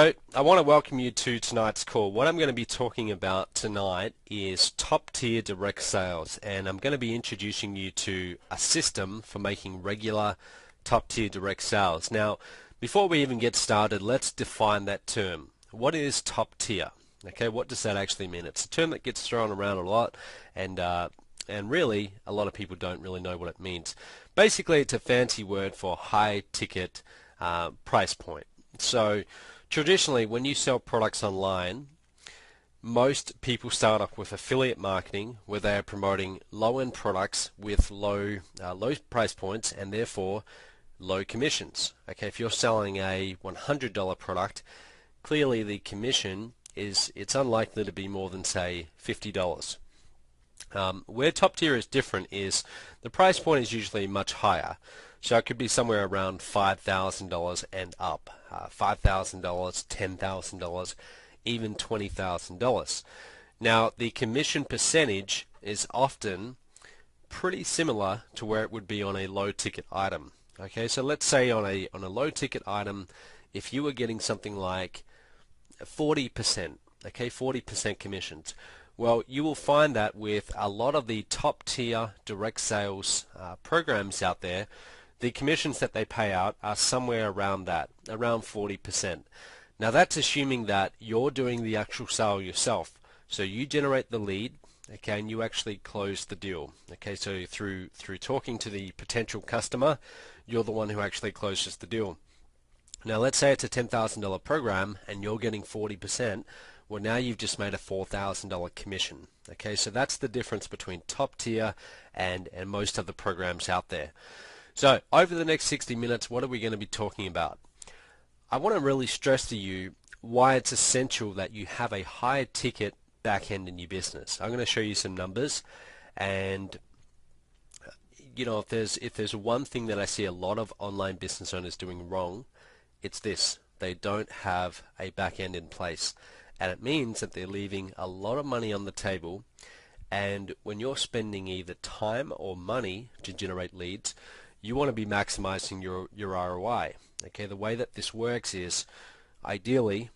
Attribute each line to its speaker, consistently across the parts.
Speaker 1: So I want to welcome you to tonight's call. What I'm going to be talking about tonight is top tier direct sales, and I'm going to be introducing you to a system for making regular top tier direct sales. Now, before we even get started, let's define that term. What is top tier? Okay, what does that actually mean? It's a term that gets thrown around a lot, and really a lot of people don't really know what it means. Basically, it's a fancy word for high ticket price point. So traditionally, when you sell products online, most people start off with affiliate marketing, where they are promoting low-end products with low price points and therefore low commissions. Okay, if you're selling a $100 product, clearly the commission it's unlikely to be more than, say, $50. Where top tier is different is the price point is usually much higher. So it could be somewhere around $5,000 and up. $5,000, $10,000, even $20,000. Now, the commission percentage is often pretty similar to where it would be on a low ticket item. Okay, so let's say on a low ticket item, if you were getting something like 40%, okay, 40% commissions. Well, you will find that with a lot of the top tier direct sales programs out there, the commissions that they pay out are somewhere around that, around 40%. Now that's assuming that you're doing the actual sale yourself. So you generate the lead, okay, and you actually close the deal. Okay, so through talking to the potential customer, you're the one who actually closes the deal. Now let's say it's a $10,000 program and you're getting 40%. Well, now you've just made a $4,000 commission. Okay, so that's the difference between top tier and most other programs out there. So over the next 60 minutes, what are we going to be talking about? I want to really stress to you why it's essential that you have a high ticket back end in your business. I'm going to show you some numbers, and you know, if there's one thing that I see a lot of online business owners doing wrong, it's this: they don't have a back end in place, and it means that they're leaving a lot of money on the table. And when you're spending either time or money to generate leads, you want to be maximizing your ROI. Okay, the way that this works is, ideally,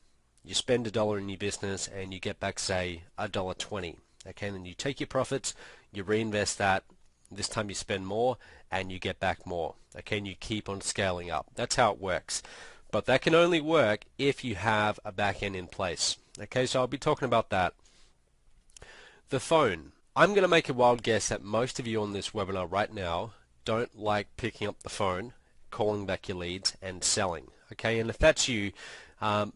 Speaker 1: you spend $1 in your business and you get back, say, $1.20. Okay, and then you take your profits, you reinvest that. This time you spend more and you get back more. Okay, and you keep on scaling up. That's how it works. But that can only work if you have a back end in place. Okay, so I'll be talking about that. The phone. I'm going to make a wild guess that most of you on this webinar right now don't like picking up the phone, calling back your leads, and selling. Okay, and if that's you,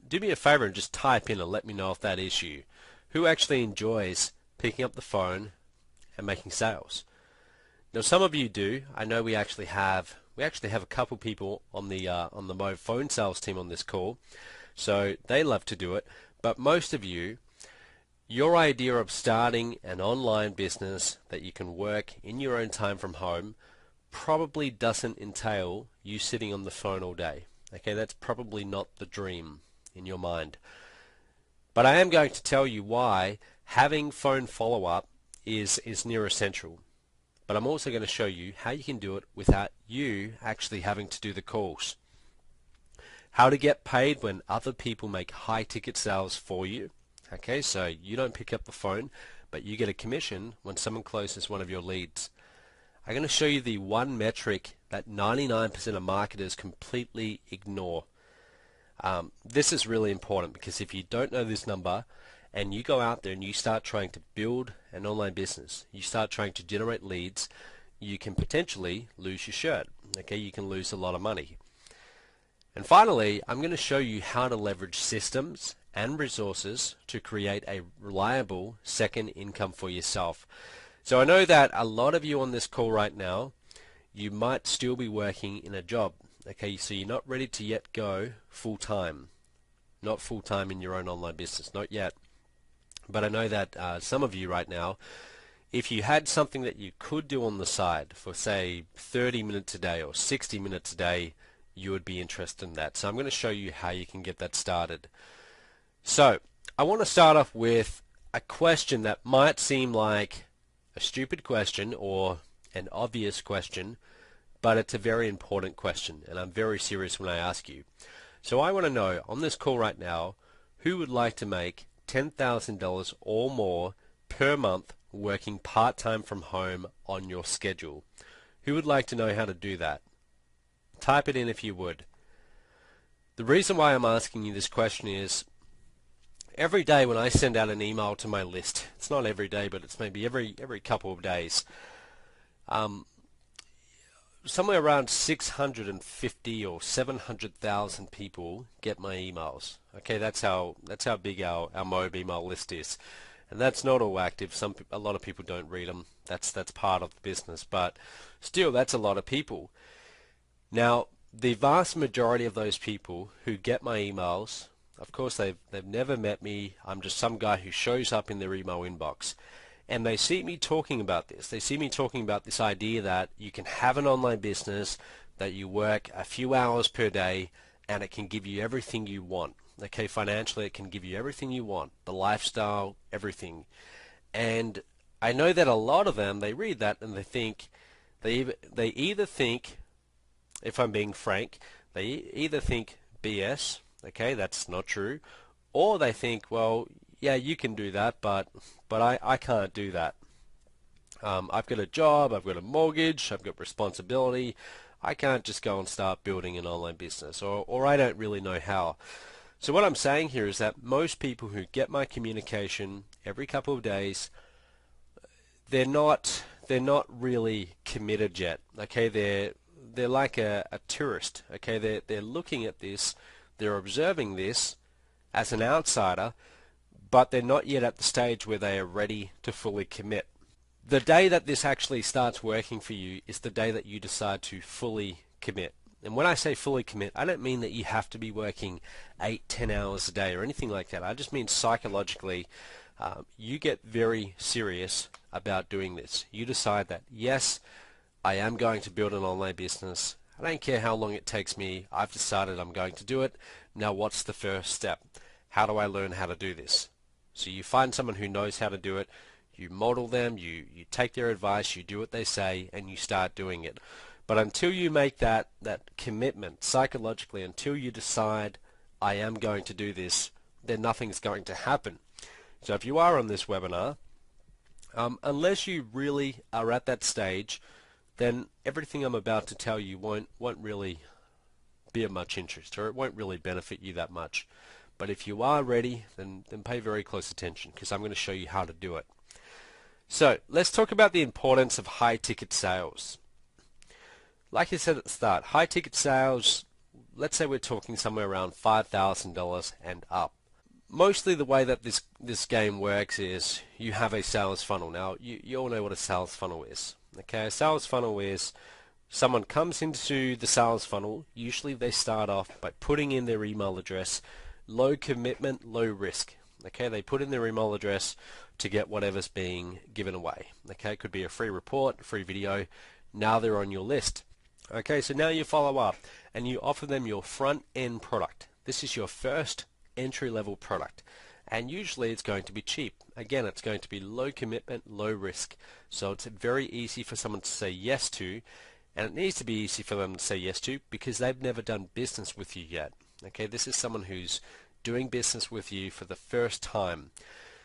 Speaker 1: do me a favor and just type in and let me know if that is you. Who actually enjoys picking up the phone and making sales? Now, some of you do. I know we actually have a couple people on the Move phone sales team on this call, so they love to do it. But most of you, your idea of starting an online business that you can work in your own time from home probably doesn't entail you sitting on the phone all day. Okay, that's probably not the dream in your mind. But I am going to tell you why having phone follow-up is near essential. But I'm also going to show you how you can do it without you actually having to do the calls. How to get paid when other people make high ticket sales for you. Okay, so you don't pick up the phone, but you get a commission when someone closes one of your leads. I'm going to show you the one metric that 99% of marketers completely ignore. This is really important, because if you don't know this number and you go out there and you start trying to build an online business, you start trying to generate leads, you can potentially lose your shirt. Okay, you can lose a lot of money. And finally, I'm going to show you how to leverage systems and resources to create a reliable second income for yourself. So I know that a lot of you on this call right now, you might still be working in a job. Okay, so you're not ready to yet go full-time. Not full-time in your own online business, not yet. But I know that some of you right now, if you had something that you could do on the side for, say, 30 minutes a day or 60 minutes a day, you would be interested in that. So I'm going to show you how you can get that started. So I want to start off with a question that might seem like a stupid question or an obvious question, but it's a very important question, and I'm very serious when I ask you. So I want to know on this call right now, who would like to make $10,000 or more per month working part-time from home on your schedule? Who would like to know how to do that? Type it in if you would. The reason why I'm asking you this question is every day when I send out an email to my list, it's not every day, but it's maybe every couple of days, somewhere around 650 or 700,000 people get my emails. Okay, that's how big our Mob email list is, and that's not all active. A lot of people don't read them. That's part of the business, but still, that's a lot of people. Now, the vast majority of those people who get my emails, of course, they've never met me. I'm just some guy who shows up in their email inbox. And they see me talking about this. They see me talking about this idea that you can have an online business, that you work a few hours per day, and it can give you everything you want. Okay, financially, it can give you everything you want, the lifestyle, everything. And I know that a lot of them, they read that and they either think, if I'm being frank, they either think BS, okay, that's not true, or they think, well, yeah, you can do that, but I can't do that. I've got a job, I've got a mortgage, I've got responsibility. I can't just go and start building an online business, or I don't really know how. So what I'm saying here is that most people who get my communication every couple of days, they're not really committed yet. Okay, they're like a tourist. Okay, they're looking at this, they're observing this as an outsider, but they're not yet at the stage where they are ready to fully commit. The day that this actually starts working for you is the day that you decide to fully commit. And when I say fully commit, I don't mean that you have to be working 8-10 hours a day or anything like that. I just mean psychologically, you get very serious about doing this. You decide that, yes, I am going to build an online business. I don't care how long it takes me. I've decided I'm going to do it. Now what's the first step? How do I learn how to do this? So you find someone who knows how to do it, you model them, you take their advice, you do what they say, and you start doing it. But until you make that commitment psychologically, until you decide, I am going to do this, then nothing's going to happen. So if you are on this webinar, unless you really are at that stage, then everything I'm about to tell you won't really be of much interest, or it won't really benefit you that much. But if you are ready, then pay very close attention, because I'm going to show you how to do it. So let's talk about the importance of high ticket sales. Like I said at the start, high ticket sales, let's say we're talking somewhere around $5,000 and up. Mostly the way that this game works is you have a sales funnel. Now you all know what a sales funnel is. Okay, a sales funnel is someone comes into the sales funnel. Usually they start off by putting in their email address. Low commitment, low risk. Okay, they put in their email address to get whatever's being given away. Okay, it could be a free report, a free video. Now they're on your list. Okay, so now you follow up and you offer them your front end product. This is your first entry level product, and usually it's going to be cheap. Again, it's going to be low commitment, low risk. So it's very easy for someone to say yes to, and it needs to be easy for them to say yes to because they've never done business with you yet. Okay, this is someone who's doing business with you for the first time.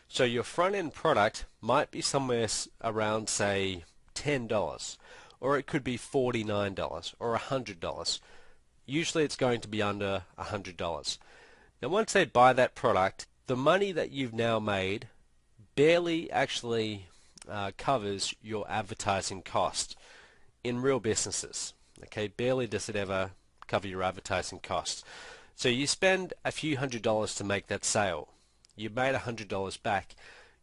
Speaker 1: So your front-end product might be somewhere around, say, $10, or it could be $49 or $100. Usually it's going to be under $100. Now once they buy that product, the money that you've now made barely actually covers your advertising cost in real businesses. Okay, barely does it ever cover your advertising costs. So you spend a few $100s to make that sale. You made $100 back.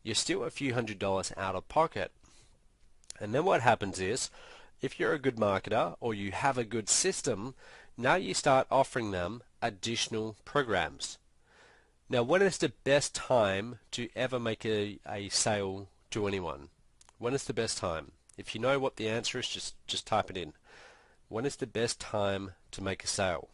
Speaker 1: You're still a few $100s out of pocket. And then what happens is, if you're a good marketer or you have a good system, now you start offering them additional programs. Now, when is the best time to ever make a sale to anyone? When is the best time? If you know what the answer is, just type it in. When is the best time to make a sale?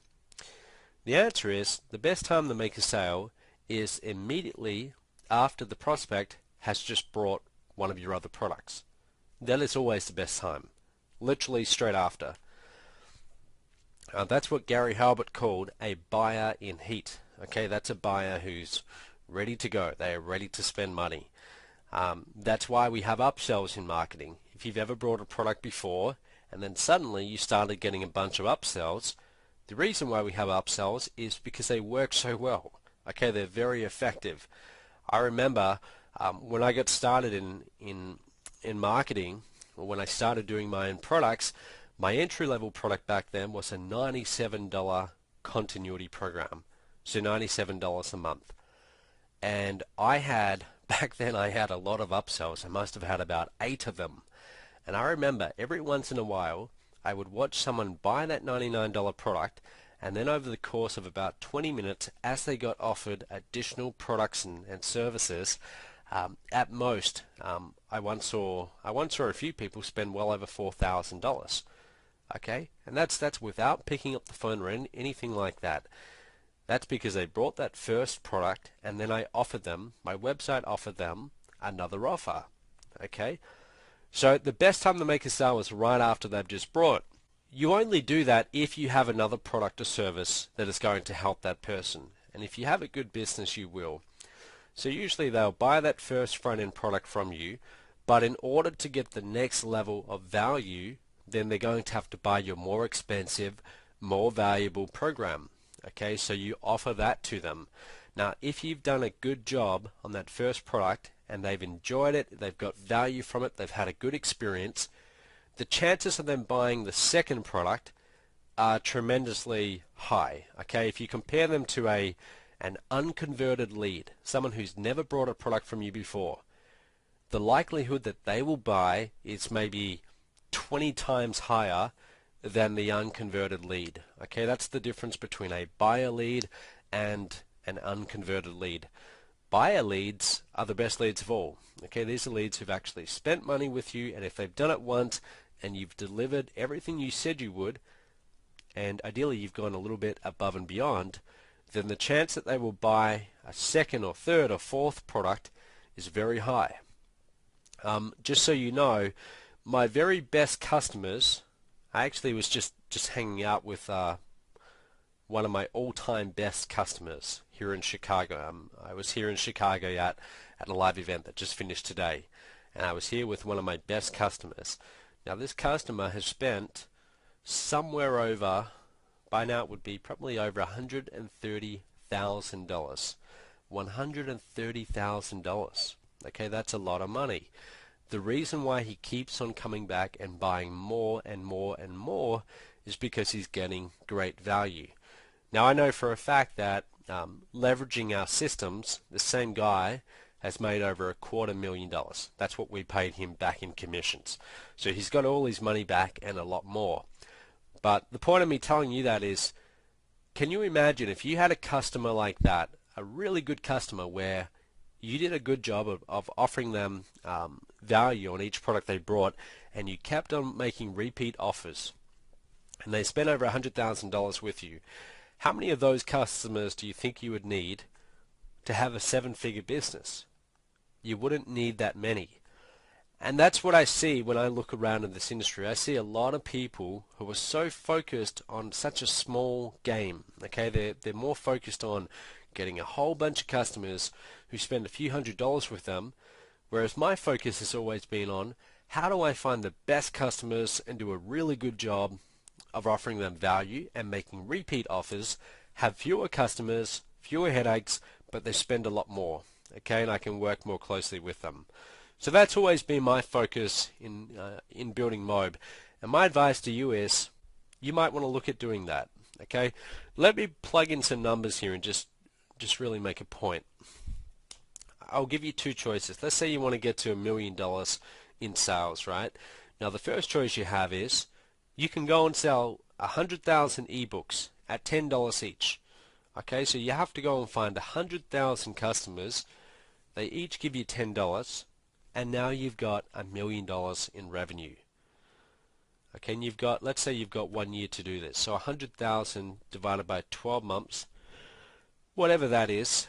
Speaker 1: The answer is the best time to make a sale is immediately after the prospect has just bought one of your other products. That is always the best time, literally straight after. That's what Gary Halbert called a buyer in heat. Okay, that's a buyer who's ready to go. They are ready to spend money. That's why we have upsells in marketing. If you've ever bought a product before and then suddenly you started getting a bunch of upsells, the reason why we have upsells is because they work so well. Okay, they're very effective. I remember when I got started in marketing, or when I started doing my own products, my entry-level product back then was a $97 continuity program, so $97 a month. And back then I had a lot of upsells. I must have had about 8 of them. And I remember every once in a while I would watch someone buy that $99 product, and then over the course of about 20 minutes, as they got offered additional products and services, at most, I once saw a few people spend well over $4,000. Okay, and that's without picking up the phone or anything like that. That's because they brought that first product, and then my website offered them another offer. Okay, so the best time to make a sale is right after they've just bought. You only do that if you have another product or service that is going to help that person. And if you have a good business, you will. So usually they'll buy that first front-end product from you, but in order to get the next level of value, then they're going to have to buy your more expensive, more valuable program. Okay, so you offer that to them. Now, if you've done a good job on that first product and they've enjoyed it, they've got value from it, they've had a good experience, the chances of them buying the second product are tremendously high. Okay, if you compare them to an unconverted lead, someone who's never bought a product from you before, the likelihood that they will buy is maybe 20 times higher than the unconverted lead. Okay, that's the difference between a buyer lead and an unconverted lead. Buyer leads are the best leads of all. Okay, these are leads who've actually spent money with you, and if they've done it once and you've delivered everything you said you would, and ideally you've gone a little bit above and beyond, then the chance that they will buy a second or third or fourth product is very high. Just so you know, my very best customers, I actually was just hanging out with one of my all-time best customers here in Chicago. I was here in Chicago at a live event that just finished today, and I was here with one of my best customers. Now this customer has spent somewhere over, by now it would be probably over $130,000. $130,000. Okay, that's a lot of money. The reason why he keeps on coming back and buying more and more and more is because he's getting great value. Now I know for a fact that leveraging our systems, the same guy has made over $250,000. That's what we paid him back in commissions. So he's got all his money back and a lot more. But the point of me telling you that is, can you imagine if you had a customer like that, a really good customer where you did a good job of offering them value on each product they brought, and you kept on making repeat offers, and they spent over $100,000 with you. How many of those customers do you think you would need to have a seven-figure business? You wouldn't need that many. And that's what I see when I look around in this industry. I see a lot of people who are so focused on such a small game. Okay, they're more focused on getting a whole bunch of customers who spend a few $100s with them, whereas my focus has always been on how do I find the best customers and do a really good job of offering them value and making repeat offers, have fewer customers, fewer headaches, but they spend a lot more. Okay, and I can work more closely with them. So that's always been my focus in building Mob. And my advice to you is you might want to look at doing that. Okay, let me plug in some numbers here and just really make a point. I'll give you two choices. Let's say you want to get to $1 million in sales, right? Now the first choice you have is you can go and sell 100,000 ebooks at $10 each. Okay, so you have to go and find 100,000 customers. They each give you $10, and now you've got $1 million in revenue. Okay, and let's say you've got 1 year to do this. So 100,000 divided by 12 months, whatever that is.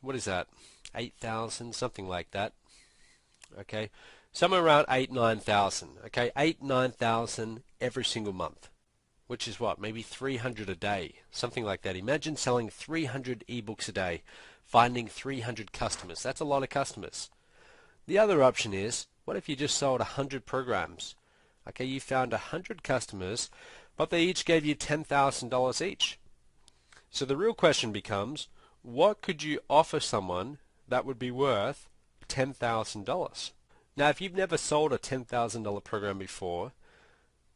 Speaker 1: What is that? 8,000, something like that. Okay, somewhere around 9,000. Okay, 9,000 every single month. which is what, maybe 300 a day, something like that. Imagine selling 300 ebooks a day, finding 300 customers. That's a lot of customers. The other option is, what if you just sold 100 programs? Okay, you found 100 customers, but they each gave you $10,000 each. So the real question becomes, what could you offer someone that would be worth $10,000? Now, if you've never sold a $10,000 program before,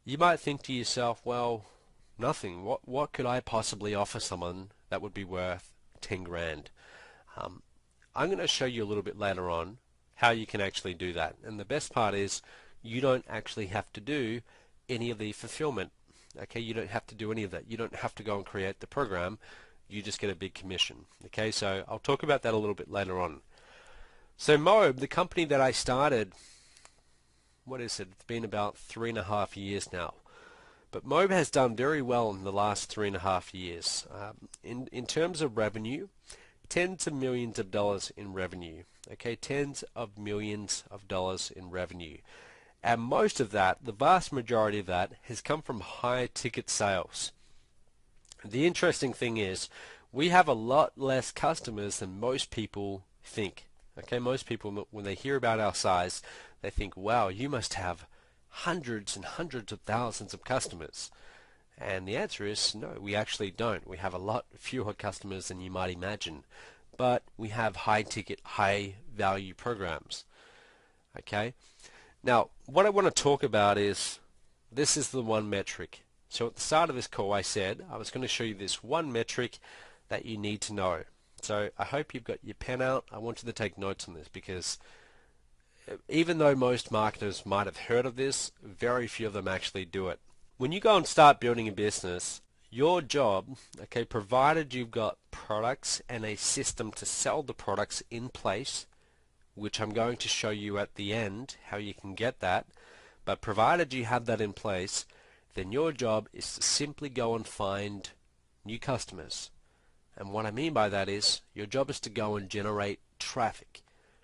Speaker 1: you might think to yourself, well, nothing. What could I possibly offer someone that would be worth 10 grand? I'm going to show you a little bit later on how you can actually do that. And the best part is you don't actually have to do any of the fulfillment. Okay, you don't have to do any of that. You don't have to go and create the program. You just get a big commission. Okay, so I'll talk about that a little bit later on. So Mobe, the company that I started, what is it? It's been about 3.5 years now. But Mobe has done very well in the last 3.5 years. In terms of revenue, tens of millions of dollars in revenue. Okay, tens of millions of dollars in revenue. And most of that, the vast majority of that, has come from high ticket sales. The interesting thing is, we have a lot less customers than most people think. Okay, most people, when they hear about our size, they think, wow, you must have hundreds and hundreds of thousands of customers. And the answer is no, we actually don't. We have a lot fewer customers than you might imagine. But we have high ticket, high value programs. Okay? Now, what I want to talk about is, this is the one metric. So at the start of this call I said I was going to show you this one metric that you need to know. So I hope you've got your pen out. I want you to take notes on this, because even though most marketers might have heard of this, very few of them actually do it. When you go and start building a business, your job, okay, provided you've got products and a system to sell the products in place, which I'm going to show you at the end how you can get that, but provided you have that in place, then your job is to simply go and find new customers. And what I mean by that is, your job is to go and generate traffic,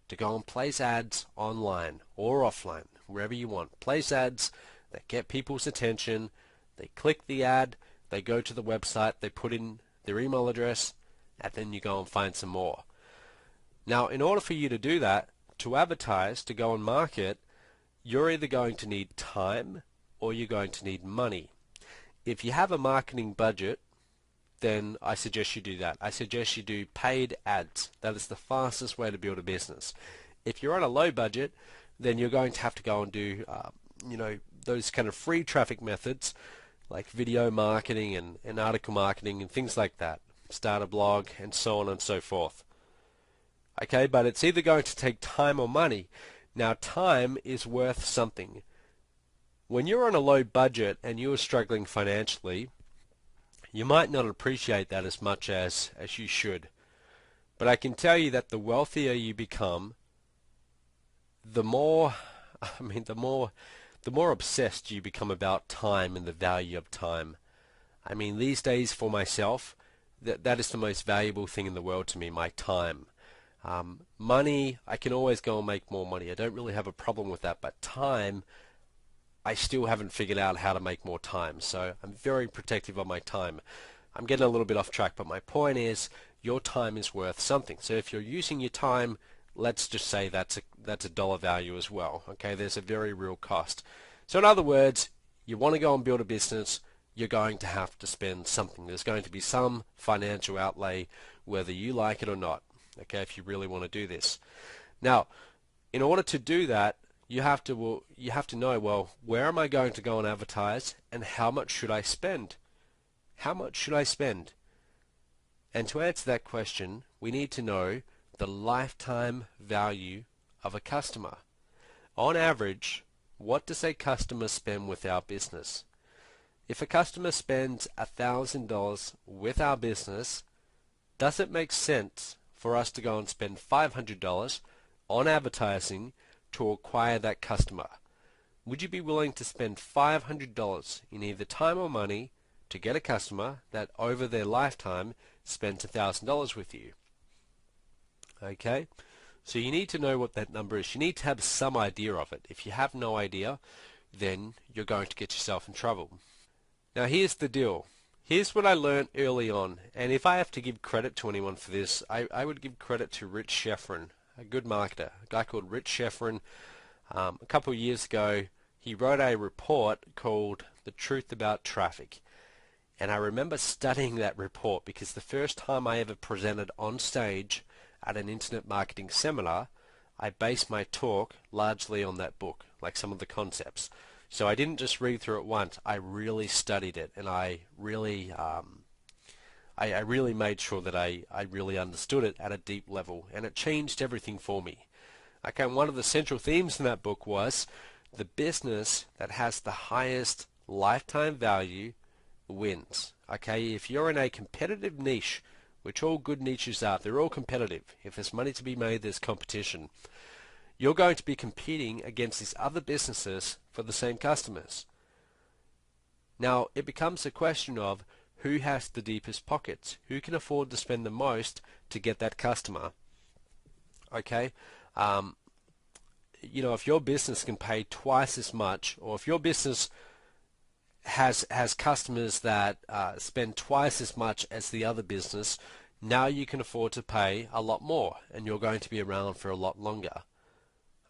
Speaker 1: to go and place ads online or offline, wherever you want. Place ads that get people's attention, they click the ad, they go to the website, they put in their email address, and then you go and find some more. Now, in order for you to do that, to advertise, to go and market, you're either going to need time or you're going to need money. If you have a marketing budget, then I suggest you do that. I suggest you do paid ads. That is the fastest way to build a business. If you're on a low budget, then you're going to have to go and do, those kind of free traffic methods, like video marketing and article marketing and things like that. Start a blog and so on and so forth. Okay, but it's either going to take time or money. Now, time is worth something. When you're on a low budget and you're struggling financially, you might not appreciate that as much as you should. But I can tell you that the wealthier you become, the more obsessed you become about time and the value of time. I mean, these days for myself, that is the most valuable thing in the world to me, my time. Money, I can always go and make more money. I don't really have a problem with that, but time, I still haven't figured out how to make more time, so I'm very protective of my time. I'm getting a little bit off track, but my point is, your time is worth something. So if you're using your time, let's just say that's a dollar value as well. Okay, there's a very real cost. So in other words, you want to go and build a business, you're going to have to spend something. There's going to be some financial outlay, whether you like it or not. Okay, if you really want to do this. Now, in order to do that, you have to know, well, where am I going to go and advertise, and how much should I spend? How much should I spend? And to answer that question, we need to know the lifetime value of a customer. On average, what does a customer spend with our business? If a customer spends $1,000 with our business, does it make sense for us to go and spend $500 on advertising to acquire that customer? Would you be willing to spend $500 in either time or money to get a customer that over their lifetime spends $1,000 with you? Okay, so you need to know what that number is. You need to have some idea of it. If you have no idea, then you're going to get yourself in trouble. Now here's the deal. Here's what I learned early on, and if I have to give credit to anyone for this, I would give credit to Rich Schefren, a good marketer, a guy called Rich Schefren. A couple of years ago, he wrote a report called The Truth About Traffic. And I remember studying that report because the first time I ever presented on stage at an internet marketing seminar, I based my talk largely on that book, like some of the concepts. So I didn't just read through it once, I really studied it, and I really made sure that I really understood it at a deep level, and it changed everything for me. Okay, and one of the central themes in that book was the business that has the highest lifetime value wins. Okay, if you're in a competitive niche, which all good niches are, they're all competitive. If there's money to be made, there's competition. You're going to be competing against these other businesses for the same customers. Now, it becomes a question of who has the deepest pockets, who can afford to spend the most to get that customer. Okay, if your business can pay twice as much, or if your business has customers that spend twice as much as the other business, now you can afford to pay a lot more, and you're going to be around for a lot longer.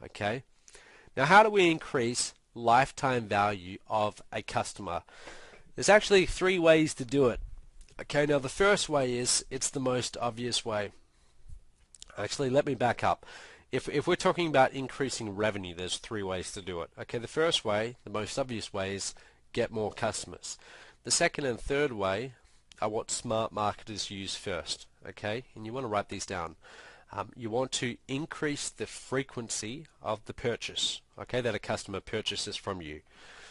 Speaker 1: Okay, now how do we increase lifetime value of a customer? There's actually 3 ways to do it. Okay, now the first way is, it's the most obvious way. Actually, let me back up. If we're talking about increasing revenue, there's 3 ways to do it. Okay, the first way, the most obvious way, is get more customers. The second and third way are what smart marketers use first. Okay, and you want to write these down. You want to increase the frequency of the purchase, okay, that a customer purchases from you.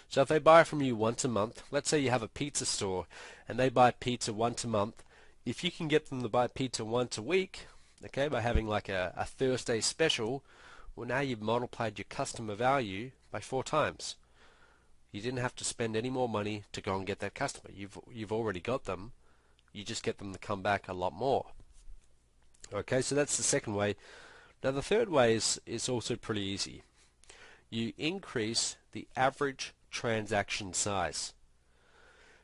Speaker 1: So if they buy from you once a month, let's say you have a pizza store and they buy pizza once a month, if you can get them to buy pizza once a week, okay, by having like a Thursday special, well, now you've multiplied your customer value by 4 times. You didn't have to spend any more money to go and get that customer. You've already got them. You just get them to come back a lot more. Okay, so that's the second way. Now the third way is also pretty easy. You increase the average transaction size.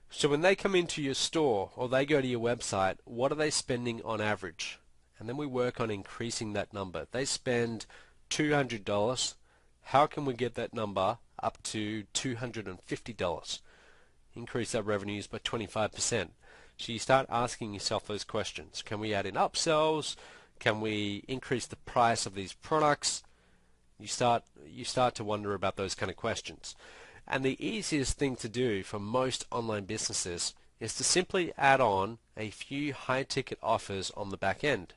Speaker 1: So when they come into your store or they go to your website, what are they spending on average? And then we work on increasing that number. They spend $200. How can we get that number up to $250? Increase our revenues by 25%. So you start asking yourself those questions. Can we add in upsells? Can we increase the price of these products? You start to wonder about those kind of questions. And the easiest thing to do for most online businesses is to simply add on a few high-ticket offers on the back end.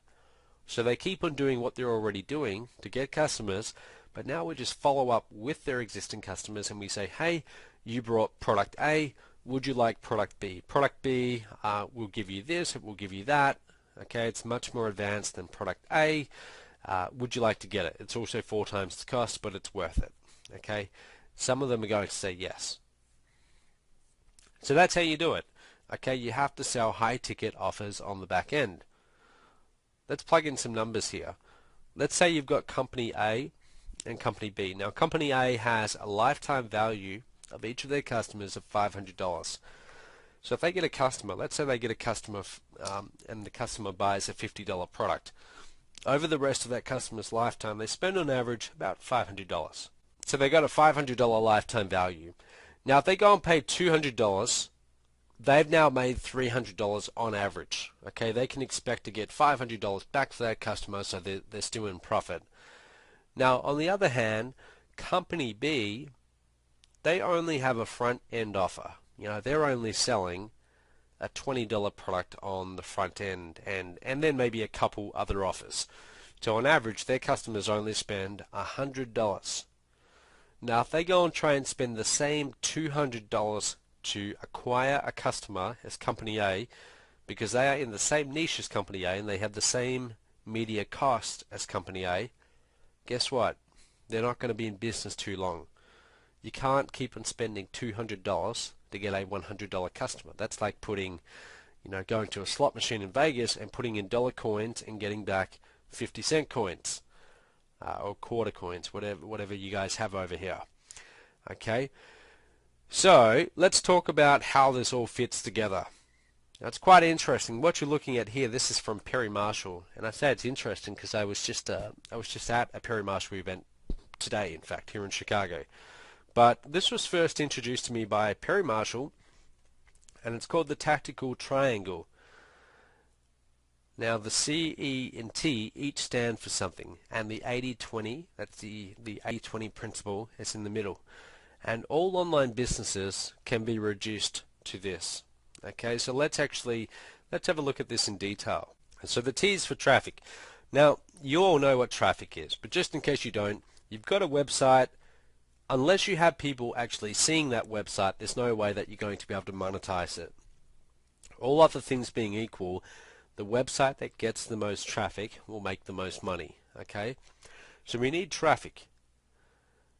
Speaker 1: So they keep on doing what they're already doing to get customers, but now we just follow up with their existing customers and we say, hey, you brought product A, would you like product B? Product B will give you this, it will give you that. Okay, it's much more advanced than product A. Would you like to get it? It's also 4 times the cost, but it's worth it. Okay, some of them are going to say yes. So that's how you do it. Okay, you have to sell high-ticket offers on the back end. Let's plug in some numbers here. Let's say you've got company A and company B. Now, company A has a lifetime value of each of their customers of $500. So if they get a customer, let's say they get a customer and the customer buys a $50 product. Over the rest of that customer's lifetime, they spend on average about $500. So they got a $500 lifetime value. Now if they go and pay $200, they've now made $300 on average. Okay, they can expect to get $500 back for that customer, so they're still in profit. Now on the other hand, company B, they only have a front end offer. They're only selling a $20 product on the front end and then maybe a couple other offers. So on average, their customers only spend $100. Now if they go and try and spend the same $200 to acquire a customer as company A, because they are in the same niche as company A and they have the same media cost as company A, guess what? They're not going to be in business too long. You can't keep on spending $200 to get a $100 customer. That's like putting, going to a slot machine in Vegas and putting in dollar coins and getting back 50-cent coins or quarter coins, whatever you guys have over here. Okay. So let's talk about how this all fits together. Now, it's quite interesting. What you're looking at here, this is from Perry Marshall, and I say it's interesting because I was just at a Perry Marshall event today, in fact, here in Chicago. But this was first introduced to me by Perry Marshall, and it's called the Tactical Triangle. Now, the C, E, and T each stand for something, and the 80-20, that's the 80-20 principle, is in the middle. And all online businesses can be reduced to this. Okay, so let's have a look at this in detail. So the T is for traffic. Now, you all know what traffic is, but just in case you don't, you've got a website. Unless you have people actually seeing that website, there's no way that you're going to be able to monetize it. All other things being equal, the website that gets the most traffic will make the most money. Okay, so we need traffic.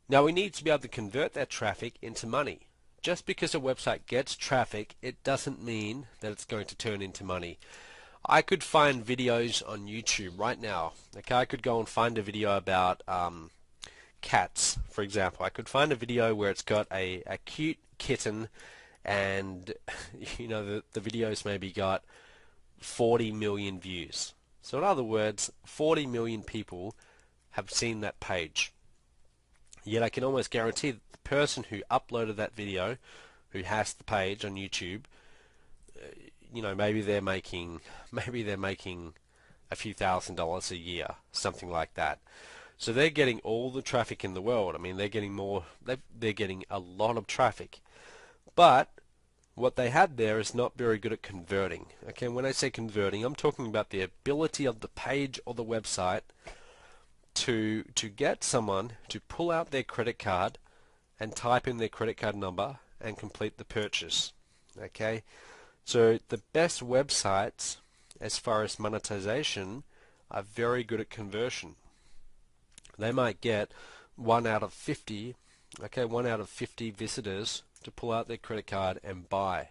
Speaker 1: Now we need to be able to convert that traffic into money. Just because a website gets traffic, it doesn't mean that it's going to turn into money. I could find videos on YouTube right now. Okay, I could go and find a video about cats, for example. I could find a video where it's got a cute kitten, and you know the video's maybe got 40 million views. So in other words, 40 million people have seen that page. Yet I can almost guarantee that the person who uploaded that video, who has the page on YouTube, you know, maybe they're making a few $1,000s a year, something like that. So they're getting all the traffic in the world. I mean, they're getting a lot of traffic. But what they had there is not very good at converting. Okay, when I say converting, I'm talking about the ability of the page or the website to get someone to pull out their credit card and type in their credit card number and complete the purchase. Okay, so the best websites as far as monetization are very good at conversion. They might get 1 out of 50, okay, 1 out of 50 visitors to pull out their credit card and buy.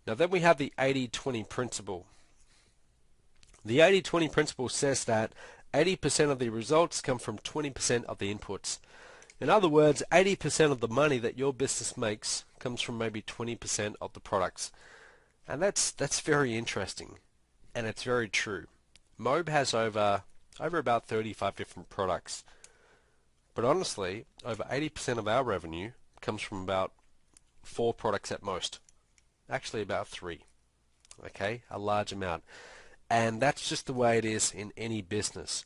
Speaker 1: Now then we have the 80-20 principle. The 80-20 principle says that 80% of the results come from 20% of the inputs. In other words, 80% of the money that your business makes comes from maybe 20% of the products. And that's very interesting, and it's very true. Mobe has over about 35 different products. But honestly, over 80% of our revenue comes from about 4 products at most. Actually about 3. Okay, a large amount. And that's just the way it is in any business.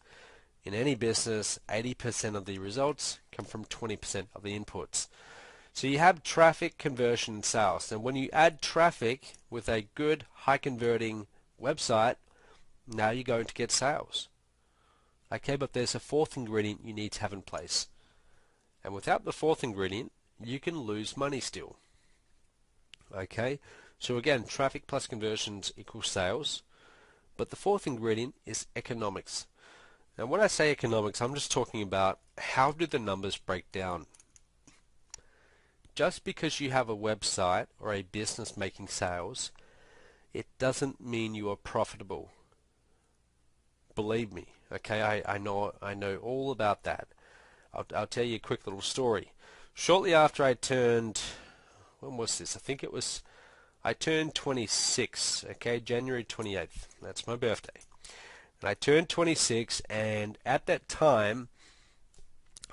Speaker 1: In any business, 80% of the results come from 20% of the inputs. So you have traffic, conversion, and sales. And when you add traffic with a good, high-converting website, now you're going to get sales. Okay, but there's a fourth ingredient you need to have in place. And without the fourth ingredient, you can lose money still. Okay, so again, traffic plus conversions equals sales. But the fourth ingredient is economics. Now when I say economics, I'm just talking about how do the numbers break down. Just because you have a website or a business making sales, it doesn't mean you are profitable. Believe me, okay, I know all about that. I'll tell you a quick little story. Shortly after I turned, when was this? I turned 26, okay, January 28th. That's my birthday. And I turned 26, and at that time,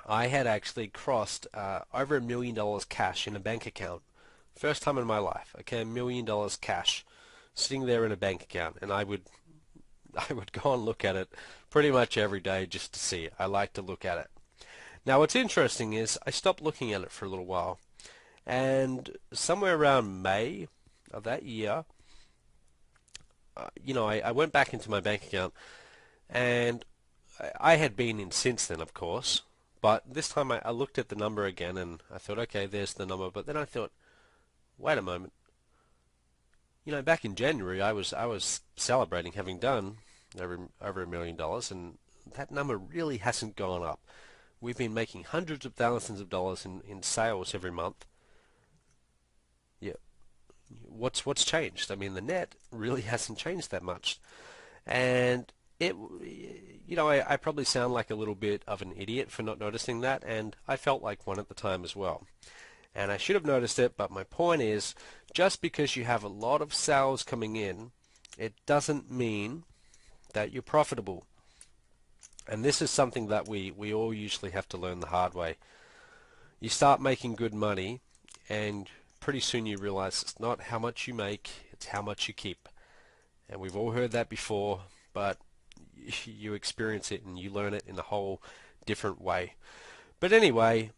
Speaker 1: I had actually crossed over $1 million cash in a bank account. First time in my life, okay, $1 million cash sitting there in a bank account, and I would go and look at it pretty much every day just to see it. I like to look at it. Now what's interesting is I stopped looking at it for a little while, and somewhere around May of that year, I went back into my bank account, and I had been in since then, of course, but this time I looked at the number again, and I thought, okay, there's the number, but then I thought, wait a moment, back in January I was celebrating having done over $1 million, and that number really hasn't gone up. We've been making hundreds of thousands of dollars in sales every month. Yeah, what's changed? I mean, the net really hasn't changed that much, and I probably sound like a little bit of an idiot for not noticing that, and I felt like one at the time as well. And I should have noticed it, but my point is, just because you have a lot of sales coming in, it doesn't mean that you're profitable. And this is something that we all usually have to learn the hard way. You start making good money, and pretty soon you realize it's not how much you make, it's how much you keep. And we've all heard that before, but you experience it and you learn it in a whole different way. But anyway,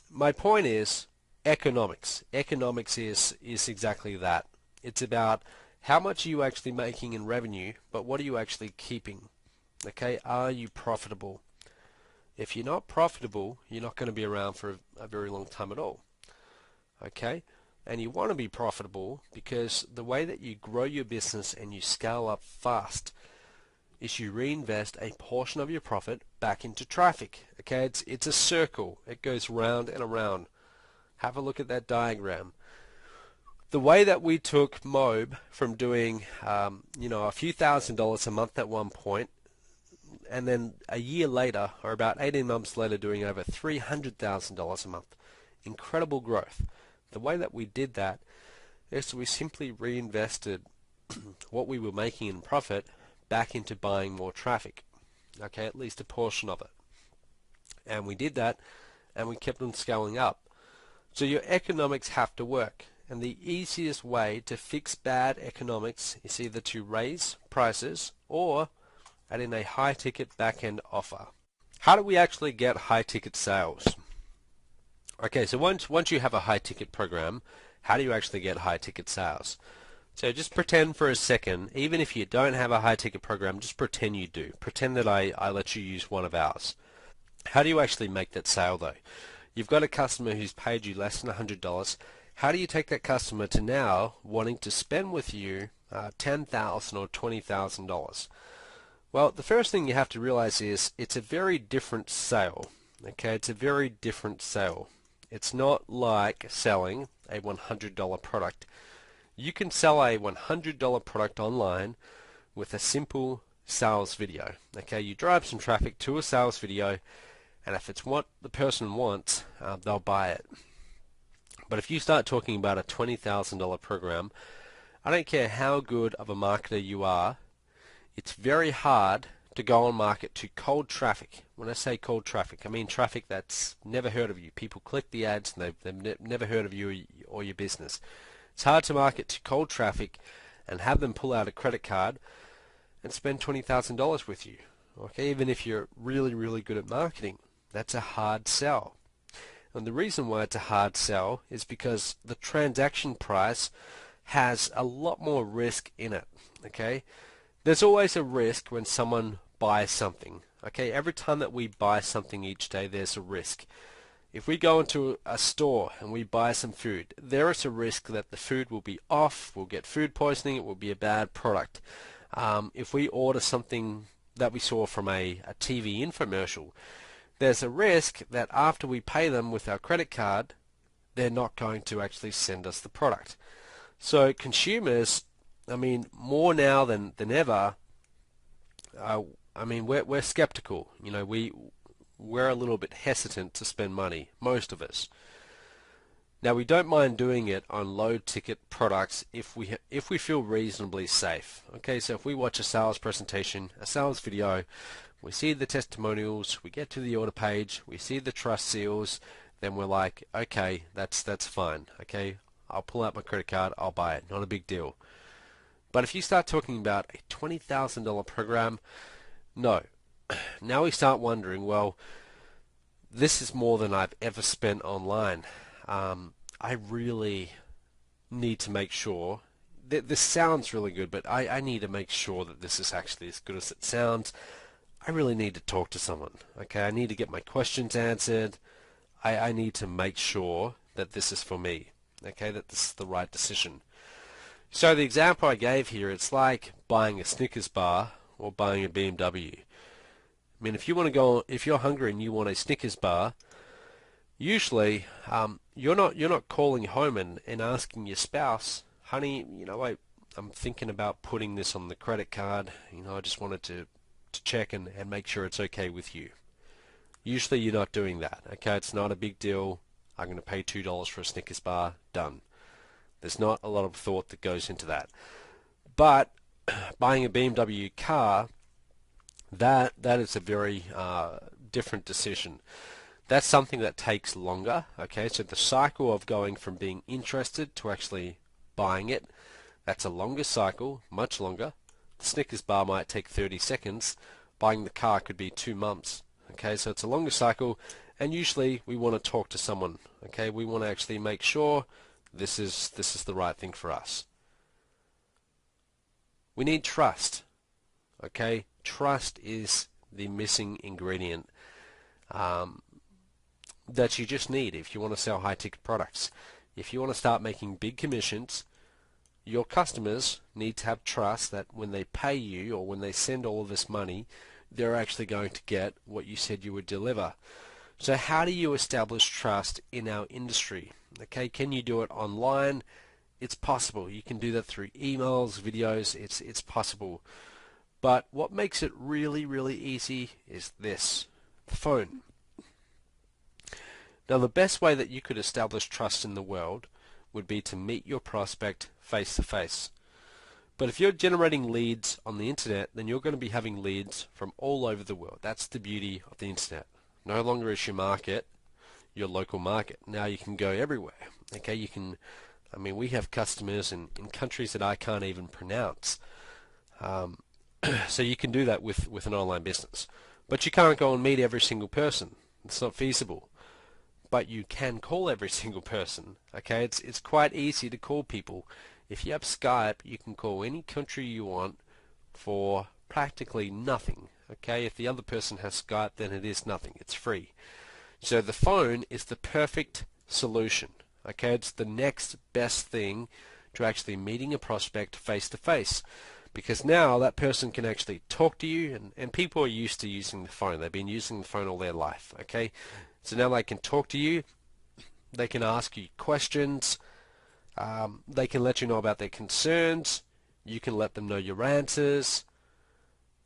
Speaker 1: my point is economics. Economics is exactly that. It's about how much are you actually making in revenue, but what are you actually keeping? Okay, are you profitable? If you're not profitable, you're not going to be around for a very long time at all. Okay, and you want to be profitable because the way that you grow your business and you scale up fast is you reinvest a portion of your profit back into traffic. Okay, it's a circle. It goes round and around. Have a look at that diagram. The way that we took Mobe from doing a few $1,000s a month at one point, and then a year later, or about 18 months later, doing over $300,000 a month. Incredible growth. The way that we did that is we simply reinvested what we were making in profit back into buying more traffic. Okay, at least a portion of it. And we did that, and we kept on scaling up. So your economics have to work. And the easiest way to fix bad economics is either to raise prices or add in a high-ticket back-end offer. How do we actually get high-ticket sales? Okay, so once you have a high-ticket program, how do you actually get high-ticket sales? So just pretend for a second, even if you don't have a high-ticket program, just pretend you do. Pretend that I let you use one of ours. How do you actually make that sale though? You've got a customer who's paid you less than $100. How do you take that customer to now wanting to spend with you $10,000 or $20,000? Well, the first thing you have to realize is it's a very different sale. Okay, it's a very different sale. It's not like selling a $100 product. You can sell a $100 product online with a simple sales video. Okay, you drive some traffic to a sales video, and if it's what the person wants, they'll buy it. But if you start talking about a $20,000 program, I don't care how good of a marketer you are, it's very hard to go on market to cold traffic. When I say cold traffic, I mean traffic that's never heard of you. People click the ads and they've never heard of you or your business. It's hard to market to cold traffic and have them pull out a credit card and spend $20,000 with you. Okay, even if you're really, really good at marketing, that's a hard sell. And the reason why it's a hard sell is because the transaction price has a lot more risk in it. Okay, there's always a risk when someone buys something. Okay, every time that we buy something each day, there's a risk. If we go into a store and we buy some food, there is a risk that the food will be off, we'll get food poisoning, it will be a bad product. If we order something that we saw from a TV infomercial, there's a risk that after we pay them with our credit card, they're not going to actually send us the product. So consumers, I mean, more now than ever, we're skeptical. You know, we're a little bit hesitant to spend money, most of us. Now, we don't mind doing it on low-ticket products if we feel reasonably safe. Okay, so if we watch a sales presentation, a sales video, we see the testimonials, we get to the order page, we see the trust seals, then we're like, okay, that's fine. Okay, I'll pull out my credit card, I'll buy it, not a big deal. But if you start talking about a $20,000 program, no. Now we start wondering, well, this is more than I've ever spent online. I really need to make sure that this sounds really good, but I need to make sure that this is actually as good as it sounds. I really need to talk to someone. Okay, I need to get my questions answered. I need to make sure that this is for me. Okay, that this is the right decision. So the example I gave here, it's like buying a Snickers bar or buying a BMW. I mean, if you're hungry and you want a Snickers bar, usually you're not calling home and asking your spouse, honey, I'm thinking about putting this on the credit card. I just wanted to check and make sure it's okay with you. Usually you're not doing that. Okay, it's not a big deal. I'm going to pay $2 for a Snickers bar, done. There's not a lot of thought that goes into that. But buying a BMW car, that is a very different decision. That's something that takes longer. Okay, so the cycle of going from being interested to actually buying it, that's a longer cycle, much longer. The Snickers bar might take 30 seconds. Buying the car could be 2 months. Okay, so it's a longer cycle, and usually we want to talk to someone. Okay, we want to actually make sure this is the right thing for us. We need trust. Okay, trust is the missing ingredient that you just need if you want to sell high-ticket products. If you want to start making big commissions, your customers need to have trust that when they pay you or when they send all of this money, they're actually going to get what you said you would deliver. So how do you establish trust in our industry? Okay, can you do it online? It's possible. You can do that through emails, videos. It's possible. But what makes it really, really easy is this: the phone. Now, the best way that you could establish trust in the world would be to meet your prospect face to face. But if you're generating leads on the internet, then you're going to be having leads from all over the world. That's the beauty of the internet. No longer is your market your local market. Now you can go everywhere. Okay, you can, I mean, we have customers in countries that I can't even pronounce. So you can do that with an online business. But you can't go and meet every single person. It's not feasible. But you can call every single person. Okay, it's quite easy to call people. If you have Skype, you can call any country you want for practically nothing. Okay, if the other person has Skype, then it is nothing. It's free. So the phone is the perfect solution. Okay, it's the next best thing to actually meeting a prospect face to face. Because now that person can actually talk to you, and people are used to using the phone. They've been using the phone all their life. Okay, so now they can talk to you. They can ask you questions. They can let you know about their concerns. You can let them know your answers.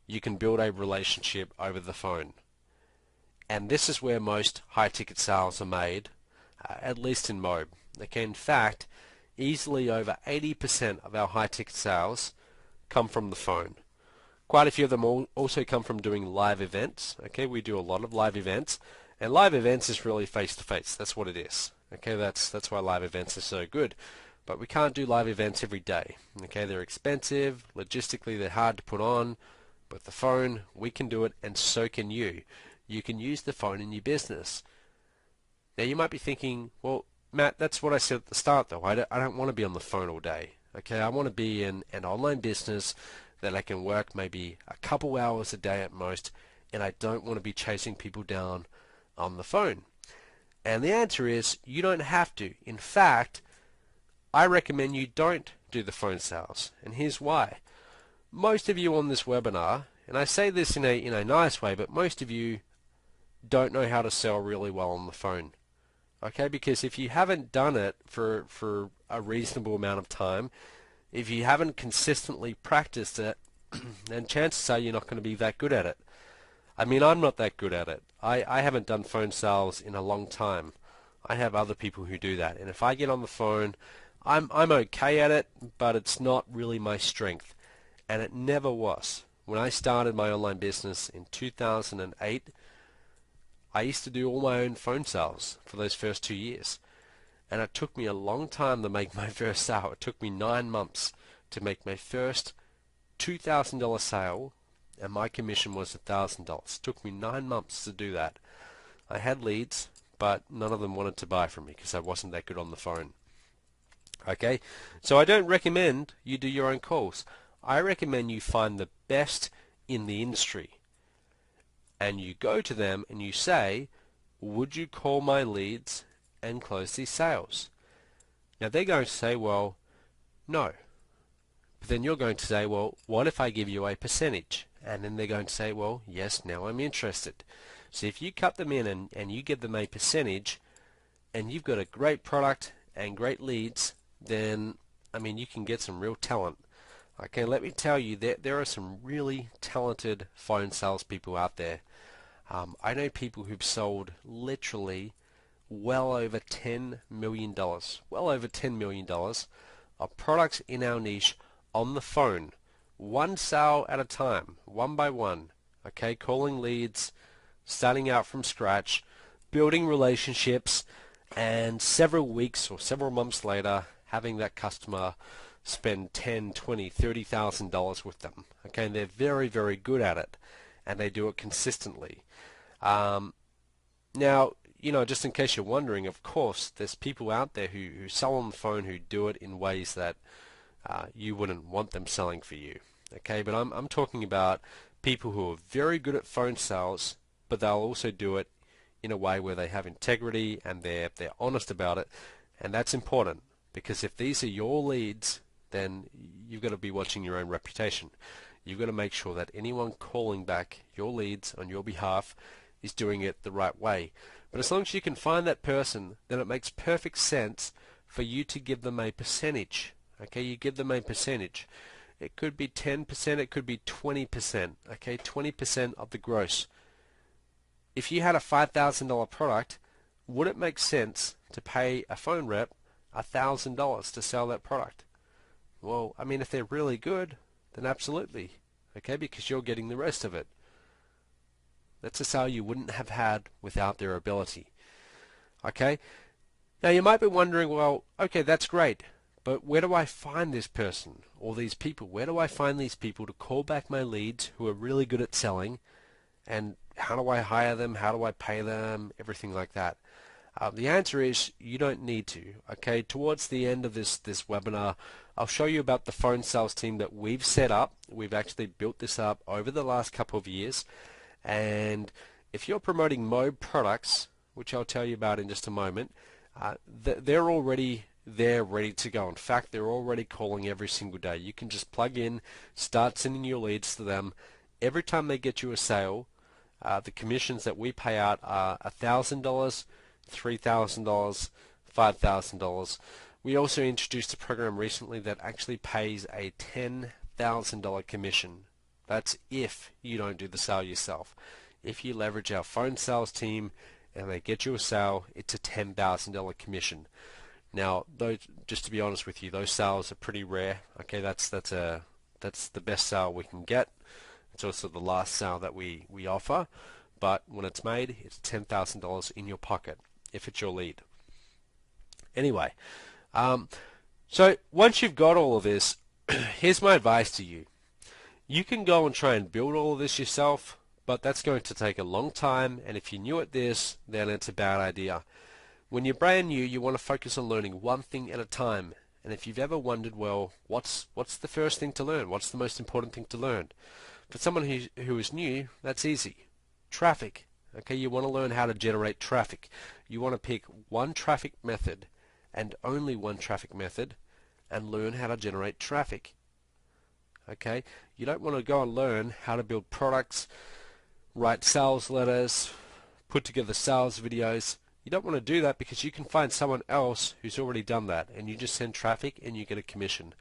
Speaker 1: You can build a relationship over the phone. And this is where most high-ticket sales are made, at least in Mobe. Okay, in fact, easily over 80% of our high-ticket sales come from the phone. Quite a few of them also come from doing live events. Okay, we do a lot of live events, and live events is really face-to-face. That's what it is. Okay, that's why live events are so good. But we can't do live events every day. Okay, they're expensive, logistically they're hard to put on, but the phone, we can do it, and so can you. You can use the phone in your business. Now you might be thinking, well, Matt, that's what I said at the start though. I don't want to be on the phone all day. Okay, I want to be in an online business that I can work maybe a couple hours a day at most, and I don't want to be chasing people down on the phone. And the answer is, you don't have to. In fact, I recommend you don't do the phone sales, and here's why. Most of you on this webinar, and I say this in a nice way, but most of you don't know how to sell really well on the phone. Okay, because if you haven't done it for a reasonable amount of time, if you haven't consistently practiced it, then chances are you're not going to be that good at it. I mean, I'm not that good at it. I haven't done phone sales in a long time. I have other people who do that, and if I get on the phone, I'm okay at it, but it's not really my strength, and it never was. When I started my online business in 2008, I used to do all my own phone sales for those first 2 years. And it took me a long time to make my first sale. It took me 9 months to make my first $2,000 sale, and my commission was $1,000. It took me 9 months to do that. I had leads, but none of them wanted to buy from me because I wasn't that good on the phone. Okay, so I don't recommend you do your own calls. I recommend you find the best in the industry, and you go to them and you say, would you call my leads and close these sales? Now they're going to say, well, no. But then you're going to say, well, what if I give you a percentage? And then they're going to say, well, yes, now I'm interested. So if you cut them in and you give them a percentage, and you've got a great product and great leads, then, I mean, you can get some real talent. Okay, let me tell you that there are some really talented phone salespeople out there. I know people who've sold literally well over $10 million, well over $10 million of products in our niche on the phone, one sale at a time, one by one, okay, calling leads, starting out from scratch, building relationships, and several weeks or several months later having that customer spend $10, $20, $30,000 with them. Okay, and they're very, very good at it, and they do it consistently. Now, just in case you're wondering, of course, there's people out there who sell on the phone who do it in ways that you wouldn't want them selling for you. Okay, but I'm talking about people who are very good at phone sales, but they'll also do it in a way where they have integrity and they're honest about it, and that's important, because if these are your leads, then you've got to be watching your own reputation. You've got to make sure that anyone calling back your leads on your behalf is doing it the right way. But as long as you can find that person, then it makes perfect sense for you to give them a percentage. Okay, you give them a percentage. It could be 10%, it could be 20%. Okay, 20% of the gross. If you had a $5,000 product, would it make sense to pay a phone rep $1,000 to sell that product? Well, I mean, if they're really good, then absolutely. Okay, because you're getting the rest of it. That's a sale you wouldn't have had without their ability. Okay? Now you might be wondering, well, okay, that's great, but where do I find this person or these people? Where do I find these people to call back my leads who are really good at selling? And how do I hire them? How do I pay them? Everything like that. The answer is you don't need to. Okay, towards the end of this webinar, I'll show you about the phone sales team that we've set up. We've actually built this up over the last couple of years. And if you're promoting Mobe products, which I'll tell you about in just a moment, they're already there ready to go. In fact, they're already calling every single day. You can just plug in, start sending your leads to them. Every time they get you a sale, the commissions that we pay out are $1,000, $3,000, $5,000. We also introduced a program recently that actually pays a $10,000 commission. That's if you don't do the sale yourself. If you leverage our phone sales team and they get you a sale, it's a $10,000 commission. Now, just to be honest with you, those sales are pretty rare. Okay, that's the best sale we can get. It's also the last sale that we offer, but when it's made, it's $10,000 in your pocket if it's your lead. Anyway, so once you've got all of this, here's my advice to you. You can go and try and build all of this yourself, but that's going to take a long time, and if you're new at this, then it's a bad idea. When you're brand new, you want to focus on learning one thing at a time. And if you've ever wondered, well, what's the first thing to learn? What's the most important thing to learn? For someone who is new, that's easy. Traffic. Okay, you want to learn how to generate traffic. You want to pick one traffic method and only one traffic method and learn how to generate traffic. Okay, you don't want to go and learn how to build products, write sales letters, put together sales videos. You don't want to do that because you can find someone else who's already done that, and you just send traffic and you get a commission.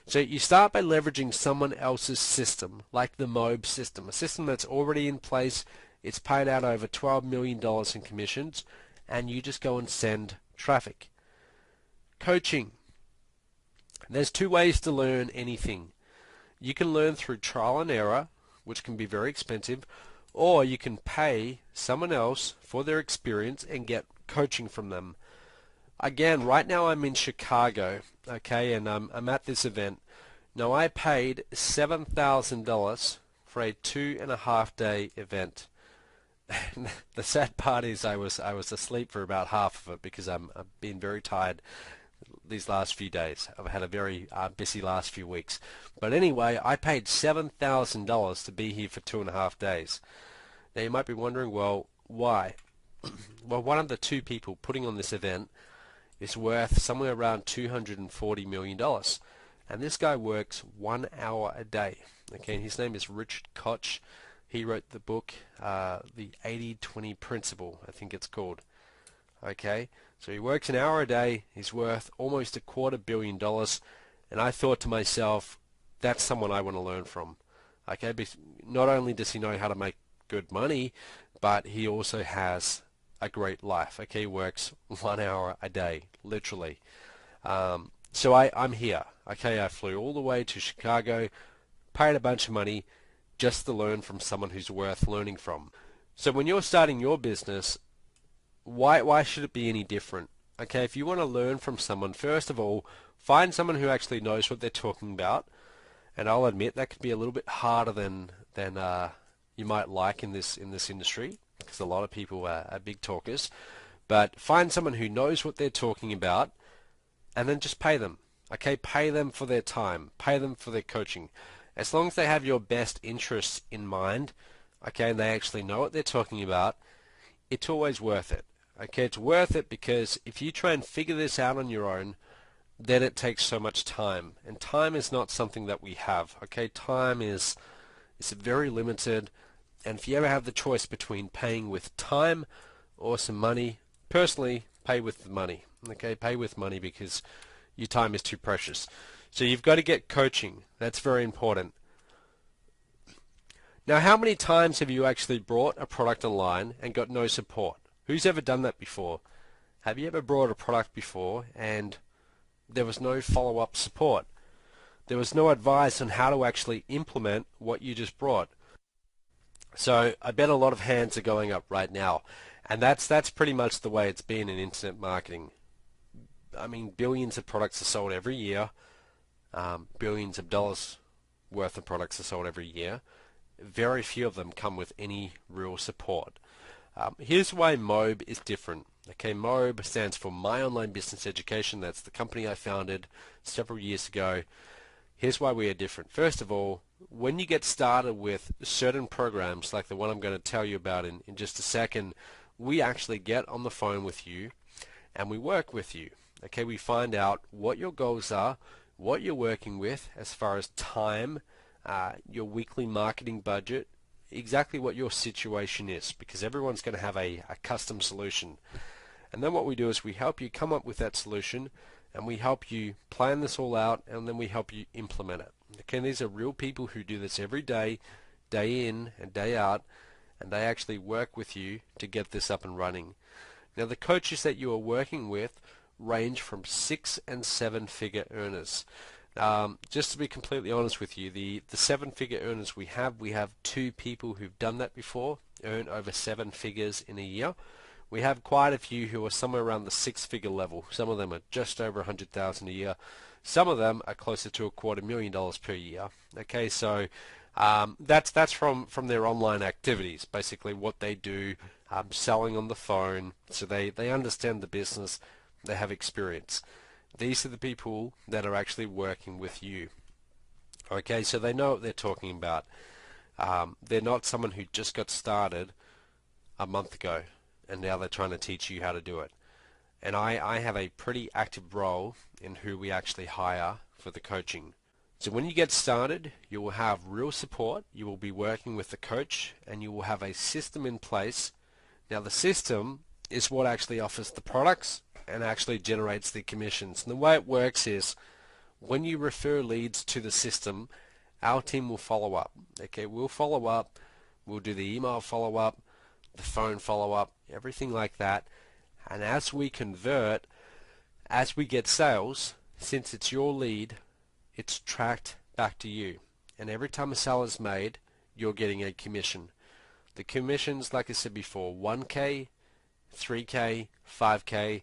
Speaker 1: So you start by leveraging someone else's system, like the Mobe system, a system that's already in place. It's paid out over $12 million in commissions, and you just go and send traffic. Coaching. There's two ways to learn anything. You can learn through trial and error, which can be very expensive, or you can pay someone else for their experience and get coaching from them. Again, right now I'm in Chicago, okay, and I'm at this event. Now I paid $7,000 for a 2.5-day event. The sad part is I was asleep for about half of it because I've been very tired these last few days. I've had a very busy last few weeks. But anyway, I paid $7,000 to be here for 2.5 days. Now you might be wondering, well, why? Well, one of the two people putting on this event is worth somewhere around $240 million. And this guy works 1 hour a day. Okay, and his name is Richard Koch. He wrote the book, The 80-20 Principle, I think it's called. Okay, so he works an hour a day. He's worth almost $250 million. And I thought to myself, that's someone I want to learn from. Okay, not only does he know how to make good money, but he also has a great life. Okay, he works 1 hour a day, literally. So I'm here. Okay, I flew all the way to Chicago, paid a bunch of money just to learn from someone who's worth learning from. So when you're starting your business, why should it be any different? Okay, if you want to learn from someone, first of all, find someone who actually knows what they're talking about. And I'll admit that can be a little bit harder than you might like in this industry, because a lot of people are big talkers. But find someone who knows what they're talking about, and then just pay them. Okay, pay them for their time, pay them for their coaching. As long as they have your best interests in mind, okay, and they actually know what they're talking about, it's always worth it. Okay, it's worth it because if you try and figure this out on your own, then it takes so much time. And time is not something that we have. Okay, time is very limited. And if you ever have the choice between paying with time or some money, personally, pay with the money. Okay, pay with money because your time is too precious. So you've got to get coaching. That's very important. Now, how many times have you actually brought a product online and got no support? Who's ever done that before? Have you ever brought a product before and there was no follow-up support? There was no advice on how to actually implement what you just brought. So I bet a lot of hands are going up right now. And that's pretty much the way it's been in internet marketing. I mean, billions of products are sold every year. Billions of dollars worth of products are sold every year. Very few of them come with any real support. Here's why Mobe is different. Okay, Mobe stands for My Online Business Education. That's the company I founded several years ago. Here's why we are different. First of all, when you get started with certain programs like the one I'm going to tell you about in just a second, we actually get on the phone with you and we work with you. Okay, we find out what your goals are, what you're working with as far as time, your weekly marketing budget, exactly what your situation is, because everyone's going to have a custom solution. And then what we do is we help you come up with that solution, and we help you plan this all out, and then we help you implement it. Okay, and these are real people who do this every day, day in and day out, and they actually work with you to get this up and running. Now, the coaches that you are working with range from 6- and 7-figure earners. Just to be completely honest with you, the 7-figure earners we have 2 people who've done that before, earn over 7 figures in a year. We have quite a few who are somewhere around the 6-figure level. Some of them are just over 100,000 a year. Some of them are closer to $250,000 per year. Okay, so that's from their online activities, basically what they do, selling on the phone. So they understand the business, they have experience. These are the people that are actually working with you. Okay, so they know what they're talking about. They're not someone who just got started a month ago and now they're trying to teach you how to do it. And I have a pretty active role in who we actually hire for the coaching. So when you get started, you will have real support, you will be working with the coach, and you will have a system in place. Now the system is what actually offers the products and actually generates the commissions. And the way it works is when you refer leads to the system, our team will follow up. Okay, we'll follow up, we'll do the email follow up, the phone follow up, everything like that. And as we convert, as we get sales, since it's your lead, it's tracked back to you. And every time a sale is made, you're getting a commission. The commissions, like I said before, 1K, 3K, 5K,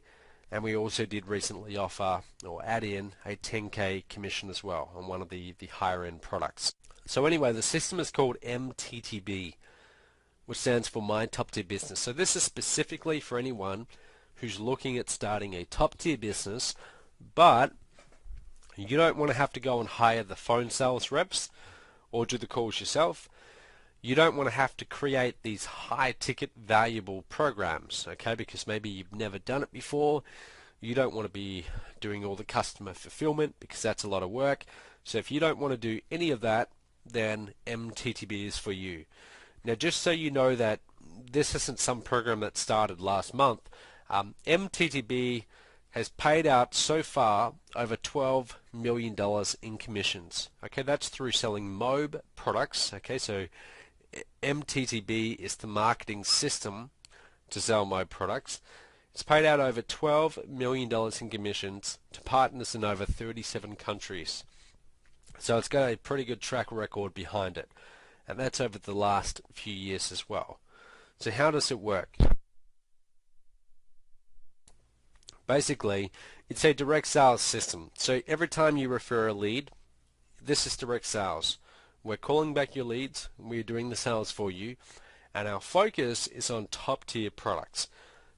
Speaker 1: and we also did recently offer or add in a 10K commission as well on one of the higher end products. So anyway, the system is called MTTB, which stands for My Top Tier Business. So this is specifically for anyone who's looking at starting a top tier business, but you don't want to have to go and hire the phone sales reps or do the calls yourself. You don't want to have to create these high ticket valuable programs, okay, because maybe you've never done it before. You don't want to be doing all the customer fulfillment because that's a lot of work. So if you don't want to do any of that, then MTTB is for you. Now, just so you know that this isn't some program that started last month, MTTB has paid out so far over $12 million in commissions. Okay, that's through selling Mobe products. Okay, so MTTB is the marketing system to sell my products. It's paid out over $12 million in commissions to partners in over 37 countries. So it's got a pretty good track record behind it. And that's over the last few years as well. So how does it work? Basically, it's a direct sales system. So every time you refer a lead, this is direct sales. We're calling back your leads, we're doing the sales for you, and our focus is on top tier products.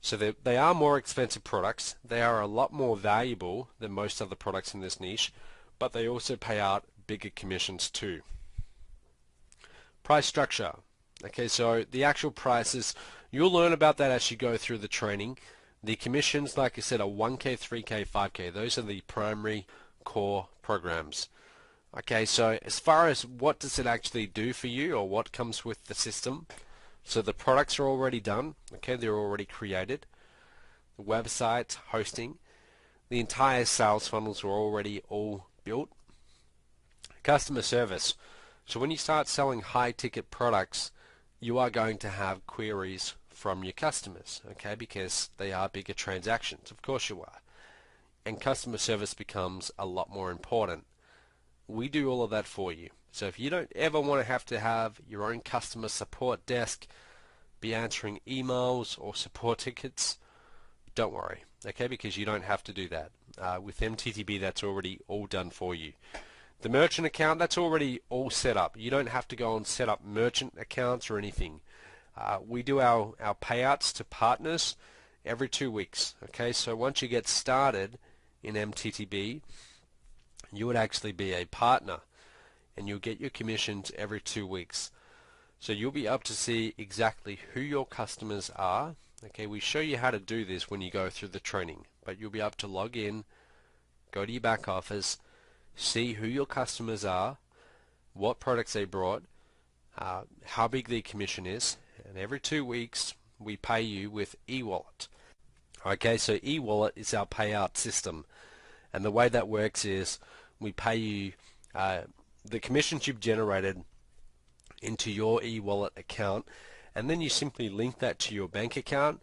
Speaker 1: So they are more expensive products, they are a lot more valuable than most other products in this niche, but they also pay out bigger commissions too. Price structure. Okay, so the actual prices, you'll learn about that as you go through the training. The commissions, like I said, are 1K, 3K, 5K. Those are the primary core programs. Okay, so as far as what does it actually do for you, or what comes with the system, so the products are already done, okay, they're already created. The websites, hosting, the entire sales funnels are already all built. Customer service. So when you start selling high ticket products, you are going to have queries from your customers, okay, because they are bigger transactions. Of course you are. And customer service becomes a lot more important. We do all of that for you. So if you don't ever want to have your own customer support desk, be answering emails or support tickets, don't worry, okay, because you don't have to do that. With MTTB, that's already all done for you. The merchant account, that's already all set up. You don't have to go and set up merchant accounts or anything. We do our payouts to partners every 2 weeks, okay, so once you get started in MTTB, you would actually be a partner and you'll get your commissions every 2 weeks. So you'll be able to see exactly who your customers are. Okay, we show you how to do this when you go through the training, but you'll be able to log in, go to your back office, see who your customers are, what products they brought, how big the commission is, and every 2 weeks we pay you with eWallet. Okay, so eWallet is our payout system, and the way that works is we pay you the commissions you've generated into your eWallet account, and then you simply link that to your bank account,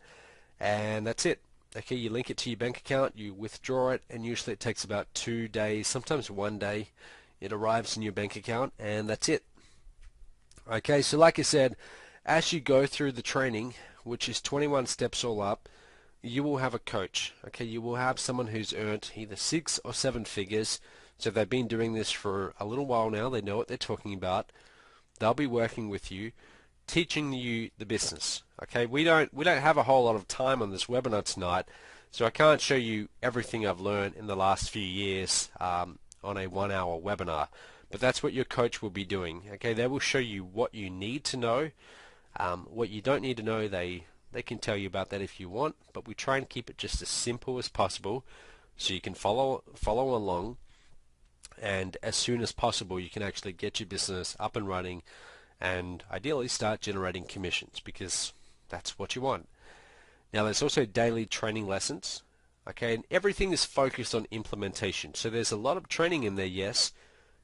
Speaker 1: and that's it. Okay, you link it to your bank account, you withdraw it, and usually it takes about 2 days, sometimes 1 day. It arrives in your bank account, and that's it. Okay, so like I said, as you go through the training, which is 21 steps all up, you will have a coach. Okay, you will have someone who's earned either 6 or 7 figures. So they've been doing this for a little while now. They know what they're talking about. They'll be working with you, teaching you the business. Okay, we don't have a whole lot of time on this webinar tonight, so I can't show you everything I've learned in the last few years on a 1-hour webinar. But that's what your coach will be doing. Okay, they will show you what you need to know, what you don't need to know. They can tell you about that if you want, but we try and keep it just as simple as possible, so you can follow along. And as soon as possible you can actually get your business up and running and ideally start generating commissions, because that's what you want. Now there's also daily training lessons, okay, and everything is focused on implementation. So there's a lot of training in there, yes,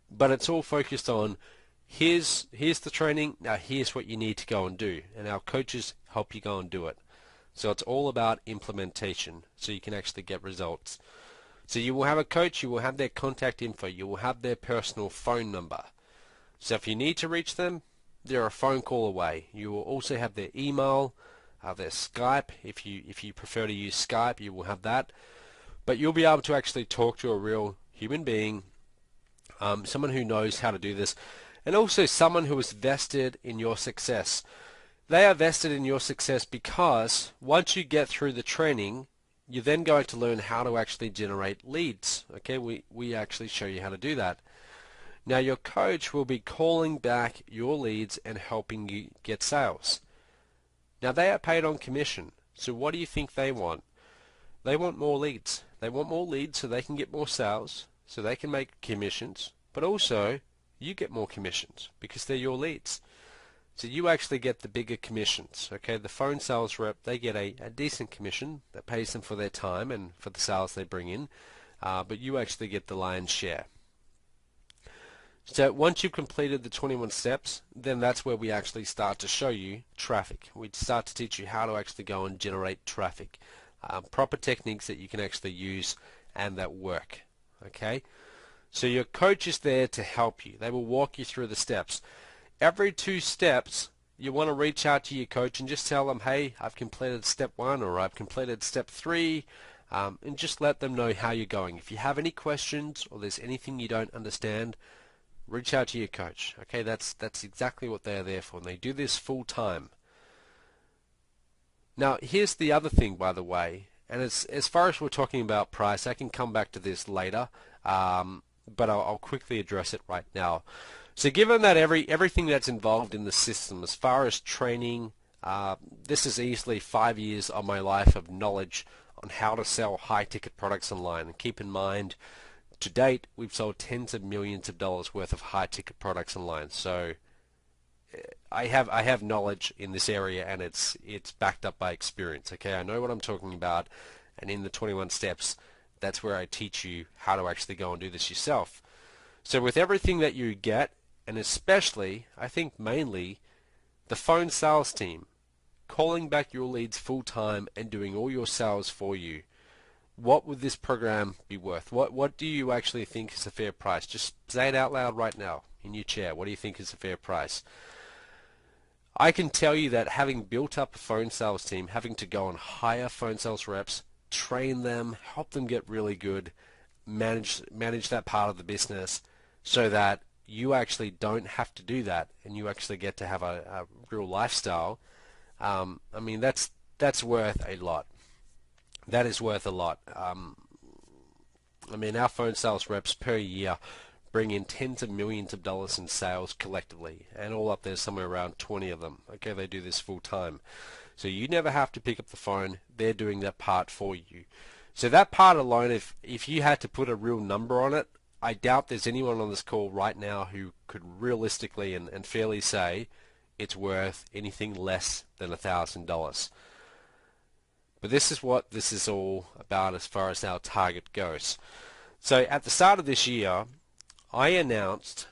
Speaker 1: but it's all focused on here's the training, now here's what you need to go and do, and our coaches help you go and do it. So it's all about implementation so you can actually get results. So you will have a coach, you will have their contact info, you will have their personal phone number. So if you need to reach them, they're a phone call away. You will also have their email, their Skype. If you prefer to use Skype, you will have that. But you'll be able to actually talk to a real human being, someone who knows how to do this, and also someone who is vested in your success. They are vested in your success because once you get through the training, you're then going to learn how to actually generate leads. Okay, we actually show you how to do that. Now your coach will be calling back your leads and helping you get sales. Now they are paid on commission. So what do you think they want? They want more leads. They want more leads so they can get more sales, so they can make commissions, but also you get more commissions because they're your leads. So you actually get the bigger commissions. Okay, the phone sales rep, they get a decent commission that pays them for their time and for the sales they bring in, but you actually get the lion's share. So once you've completed the 21 steps, then that's where we actually start to show you traffic. We start to teach you how to actually go and generate traffic. Proper techniques that you can actually use and that work. Okay? So your coach is there to help you. They will walk you through the steps. Every 2 steps, you want to reach out to your coach and just tell them, hey, I've completed step 1 or I've completed step 3, and just let them know how you're going. If you have any questions or there's anything you don't understand, reach out to your coach. Okay, that's exactly what they're there for, and they do this full time. Now, here's the other thing, by the way, and as far as we're talking about price, I can come back to this later, but I'll quickly address it right now. So given that everything that's involved in the system, as far as training, this is easily 5 years of my life of knowledge on how to sell high-ticket products online. And keep in mind, to date, we've sold tens of millions of dollars worth of high-ticket products online. So I have knowledge in this area, and it's backed up by experience. Okay, I know what I'm talking about, and in the 21 steps, that's where I teach you how to actually go and do this yourself. So with everything that you get, and especially, I think mainly, the phone sales team, calling back your leads full time and doing all your sales for you, what would this program be worth? What do you actually think is a fair price? Just say it out loud right now in your chair. What do you think is a fair price? I can tell you that having built up a phone sales team, having to go and hire phone sales reps, train them, help them get really good, manage that part of the business so that you actually don't have to do that and you actually get to have a real lifestyle. I mean, that's worth a lot. That is worth a lot. I mean, our phone sales reps per year bring in tens of millions of dollars in sales collectively, and all up there somewhere around 20 of them. Okay, they do this full time. So you never have to pick up the phone. They're doing that part for you. So that part alone, if you had to put a real number on it, I doubt there's anyone on this call right now who could realistically and fairly say it's worth anything less than $1,000. But this is what this is all about as far as our target goes. So at the start of this year, I announced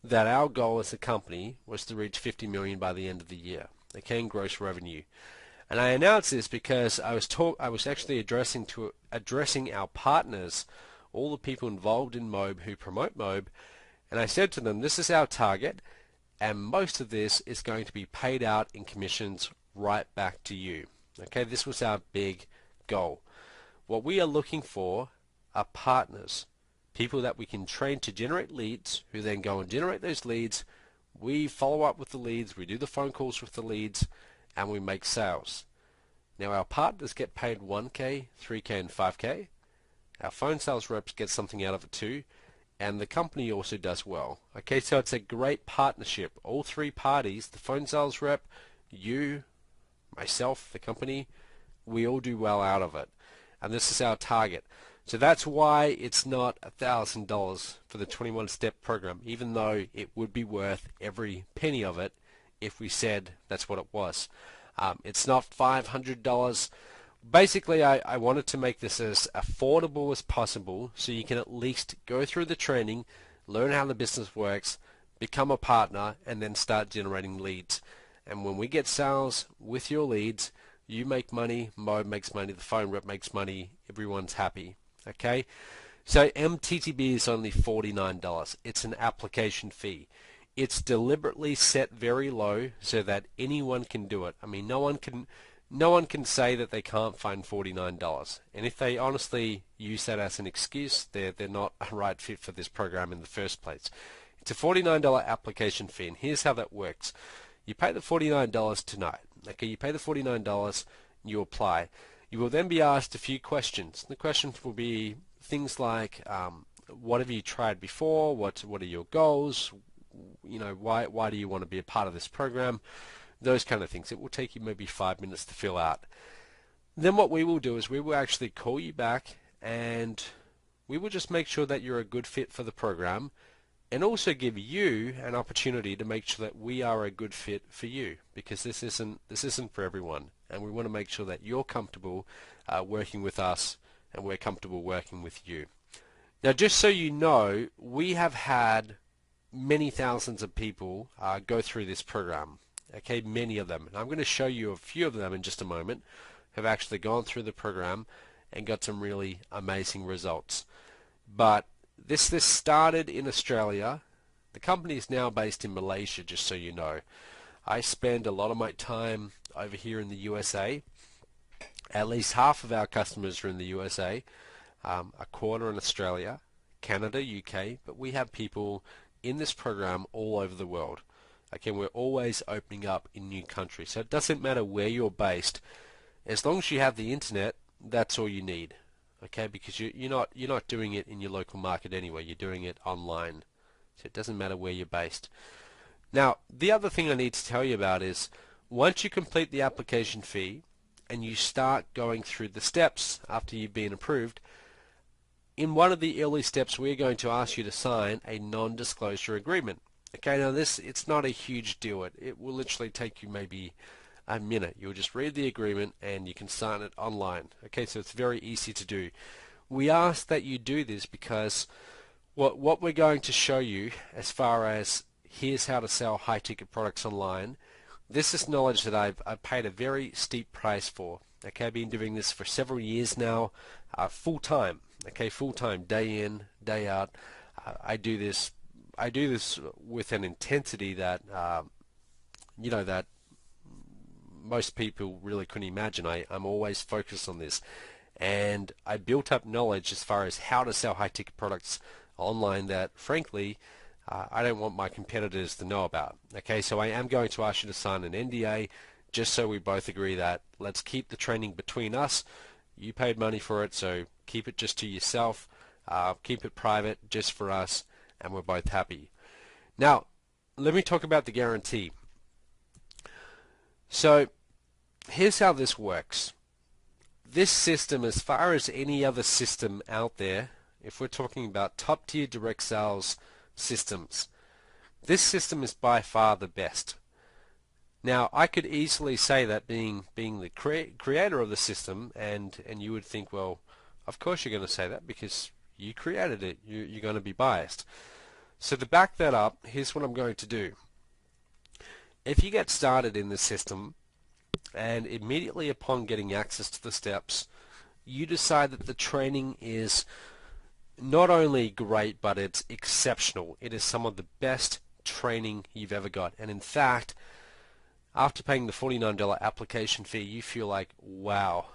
Speaker 1: that our goal as a company was to reach 50 million by the end of the year, okay, in gross revenue. And I announced this because I was actually addressing our partners, all the people involved in Mobe who promote Mobe, and I said to them, this is our target, and most of this is going to be paid out in commissions right back to you. Okay, this was our big goal. What we are looking for are partners, people that we can train to generate leads, who then go and generate those leads. We follow up with the leads, we do the phone calls with the leads, and we make sales. Now our partners get paid 1K, 3K, and 5K. Our phone sales reps get something out of it too, and the company also does well. Okay, so it's a great partnership. All 3 parties, the phone sales rep, you, myself, the company, we all do well out of it. And this is our target. So that's why it's not $1,000 for the 21-step program, even though it would be worth every penny of it if we said that's what it was. It's not $500. Basically, I wanted to make this as affordable as possible so you can at least go through the training, learn how the business works, become a partner, and then start generating leads. And when we get sales with your leads, you make money, Mobe makes money, the phone rep makes money, everyone's happy. Okay? So MTTB is only $49. It's an application fee. It's deliberately set very low so that anyone can do it. I mean, no one can say that they can't find $49. And if they honestly use that as an excuse, they're not a right fit for this program in the first place. It's a $49 application fee, and here's how that works. You pay the $49 tonight. Okay, you pay the $49, you apply. You will then be asked a few questions. The questions will be things like, what have you tried before? What are your goals? You know, why do you want to be a part of this program? Those kind of things. It will take you maybe 5 minutes to fill out. Then what we will do is we will actually call you back, and we will just make sure that you're a good fit for the program, and also give you an opportunity to make sure that we are a good fit for you, because this isn't for everyone, and we want to make sure that you're comfortable working with us and we're comfortable working with you. Now, just so you know, we have had many thousands of people go through this program. Okay, many of them. And I'm going to show you a few of them in just a moment have actually gone through the program and got some really amazing results. But this started in Australia. The company is now based in Malaysia, just so you know. I spend a lot of my time over here in the USA. At least half of our customers are in the USA, a quarter in Australia, Canada, UK, but we have people in this program all over the world. Okay, we're always opening up in new countries. So it doesn't matter where you're based, as long as you have the internet, that's all you need. Okay, because you're not doing it in your local market anyway. You're doing it online, so it doesn't matter where you're based. Now, the other thing I need to tell you about is once you complete the application fee and you start going through the steps after you've been approved, in one of the early steps we're going to ask you to sign a non-disclosure agreement. Okay, now it's not a huge deal. It will literally take you maybe a minute. You'll just read the agreement and you can sign it online. Okay, so it's very easy to do. We ask that you do this because what we're going to show you as far as here's how to sell high-ticket products online, this is knowledge that I've paid a very steep price for. Okay, I've been doing this for several years now, full-time. Okay, full-time, day in, day out. I do this with an intensity that that most people really couldn't imagine. I'm always focused on this, and I built up knowledge as far as how to sell high-ticket products online that, frankly, I don't want my competitors to know about. Okay, so I am going to ask you to sign an NDA just so we both agree that let's keep the training between us. You paid money for it, so keep it just to yourself. Keep it private, just for us, and we're both happy. Now, let me talk about the guarantee. So, here's how this works. This system, as far as any other system out there, if we're talking about top-tier direct sales systems, this system is by far the best. Now, I could easily say that being the creator of the system, and you would think, well, of course you're going to say that because you created it. You're going to be biased. So to back that up, here's what I'm going to do. If you get started in the system and immediately upon getting access to the steps, you decide that the training is not only great, but it's exceptional. It is some of the best training you've ever got. And in fact, after paying the $49 application fee, you feel like, wow,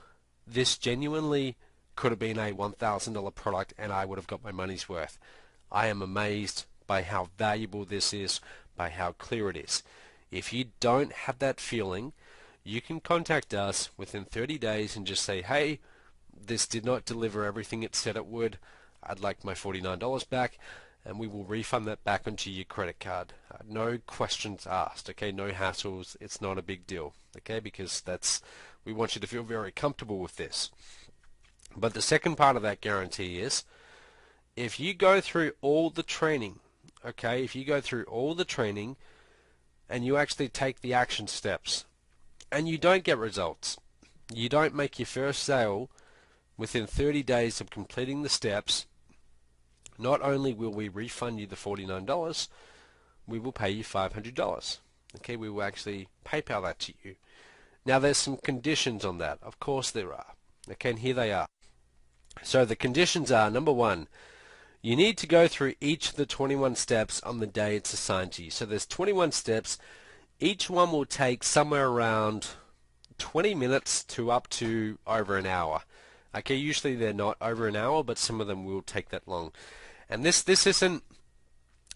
Speaker 1: this genuinely could have been a $1,000 product and I would have got my money's worth. I am amazed by how valuable this is, by how clear it is. If you don't have that feeling, you can contact us within 30 days and just say, hey, this did not deliver everything it said it would. I'd like my $49 back, and we will refund that back onto your credit card. No questions asked, okay? No hassles. It's not a big deal, okay? Because we want you to feel very comfortable with this. But the second part of that guarantee is if you go through all the training, okay, if you go through all the training and you actually take the action steps and you don't get results, you don't make your first sale within 30 days of completing the steps, not only will we refund you the $49, we will pay you $500. Okay, we will actually PayPal that to you. Now there's some conditions on that. Of course there are. Okay, and here they are. So the conditions are, number one, you need to go through each of the 21 steps on the day it's assigned to you. So there's 21 steps. Each one will take somewhere around 20 minutes to up to over an hour. Okay, usually they're not over an hour, but some of them will take that long. And this isn't,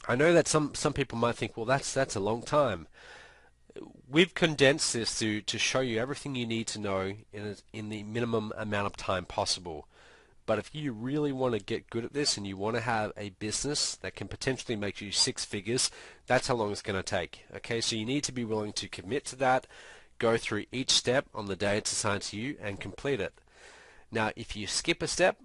Speaker 1: I know that some people might think, well, that's a long time. We've condensed this to show you everything you need to know in the minimum amount of time possible. But if you really want to get good at this and you want to have a business that can potentially make you six figures, that's how long it's going to take. Okay, so you need to be willing to commit to that, go through each step on the day it's assigned to you, and complete it. Now, if you skip a step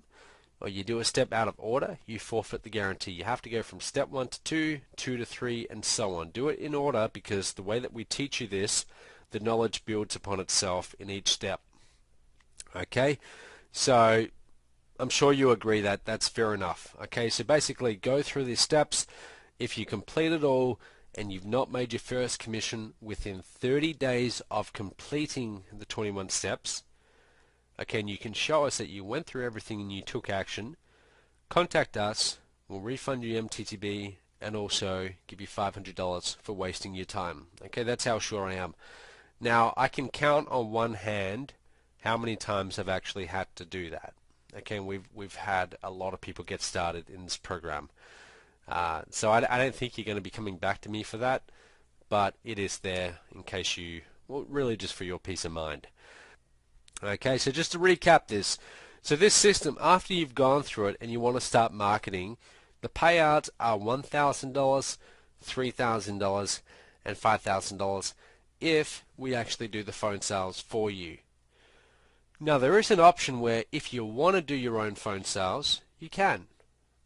Speaker 1: or you do a step out of order, you forfeit the guarantee. You have to go from step 1 to 2, 2 to 3, and so on. Do it in order because the way that we teach you this, the knowledge builds upon itself in each step. Okay, so I'm sure you agree that that's fair enough. Okay, so basically go through these steps. if you complete it all and you've not made your first commission within 30 days of completing the 21 steps, okay, and you can show us that you went through everything and you took action, contact us, we'll refund you MTTB and also give you $500 for wasting your time. Okay, that's how sure I am. Now, I can count on one hand how many times I've actually had to do that. Okay, and we've had a lot of people get started in this program. So I don't think you're going to be coming back to me for that, but it is there in case you, well, really just for your peace of mind. Okay, so just to recap this, so this system, after you've gone through it and you want to start marketing, the payouts are $1,000, $3,000, and $5,000 if we actually do the phone sales for you. Now there is an option where if you want to do your own phone sales, you can.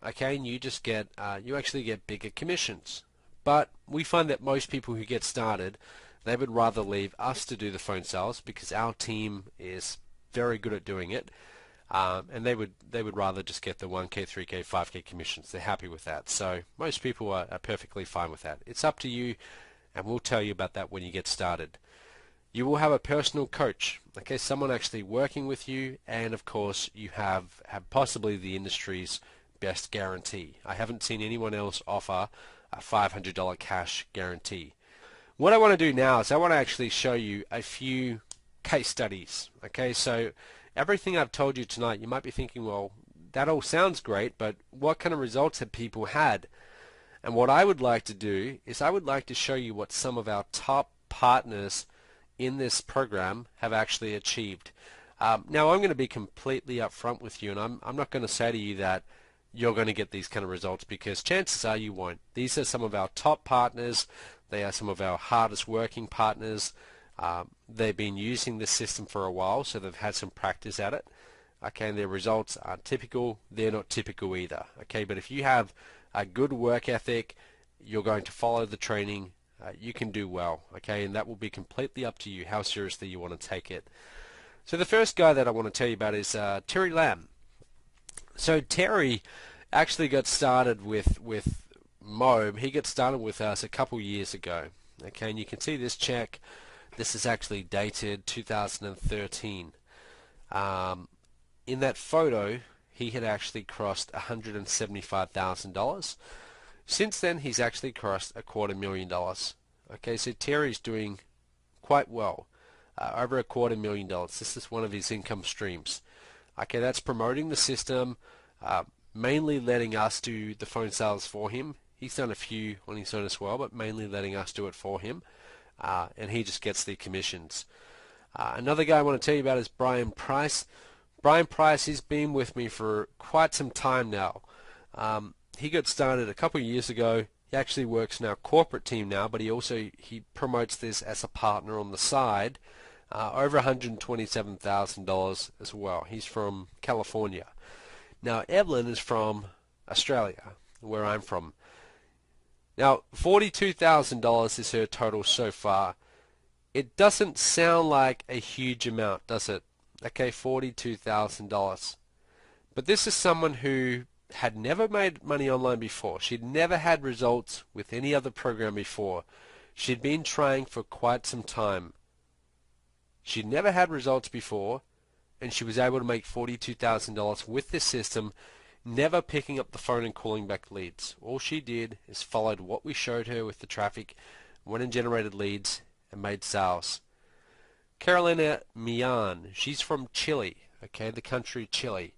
Speaker 1: Okay, and you just get, you actually get bigger commissions. But we find that most people who get started, they would rather leave us to do the phone sales because our team is very good at doing it, and they would rather just get the 1K, 3K, 5K commissions. They're happy with that. So most people are perfectly fine with that. It's up to you, and we'll tell you about that when you get started. You will have a personal coach, okay, someone actually working with you, and of course you have possibly the industry's best guarantee. I haven't seen anyone else offer a $500 cash guarantee. What I want to do now is I want to actually show you a few case studies. Okay, so everything I've told you tonight, you might be thinking, well, that all sounds great, but what kind of results have people had? And what I would like to do is I would like to show you what some of our top partners in this program have actually achieved. Now I'm going to be completely upfront with you, and I'm not going to say to you that you're going to get these kind of results, because chances are you won't. These are some of our top partners. They are some of our hardest working partners. They've been using this system for a while, so they've had some practice at it. Okay, and their results aren't typical. They're not typical either. Okay, but if you have a good work ethic, you're going to follow the training, you can do well. Okay, and that will be completely up to you how seriously you want to take it. So the first guy that I want to tell you about is Terry Lamb. So Terry actually got started with Mob. He got started with us a couple years ago. Okay, and you can see this check. This is actually dated 2013. In that photo, he had actually crossed $175,000. Since then, he's actually crossed $250,000. Okay, so Terry's doing quite well. Over $250,000. This is one of his income streams. Okay, that's promoting the system, mainly letting us do the phone sales for him. He's done a few on his own as well, but mainly letting us do it for him, and he just gets the commissions. Another guy I want to tell you about is Brian Price. Brian Price, he's been with me for quite some time now. He got started a couple of years ago. He actually works in our corporate team now, but he promotes this as a partner on the side. Over $127,000 as well. He's from California. Now Evelyn is from Australia, where I'm from. Now $42,000 is her total so far. It doesn't sound like a huge amount, does it? Okay, $42,000. But this is someone who had never made money online before. She'd never had results with any other program before. She'd been trying for quite some time. She'd never had results before, and she was able to make $42,000 with this system, never picking up the phone and calling back leads. All she did is followed what we showed her with the traffic, went and generated leads, and made sales. Carolina Millan, she's from Chile, okay, the country Chile.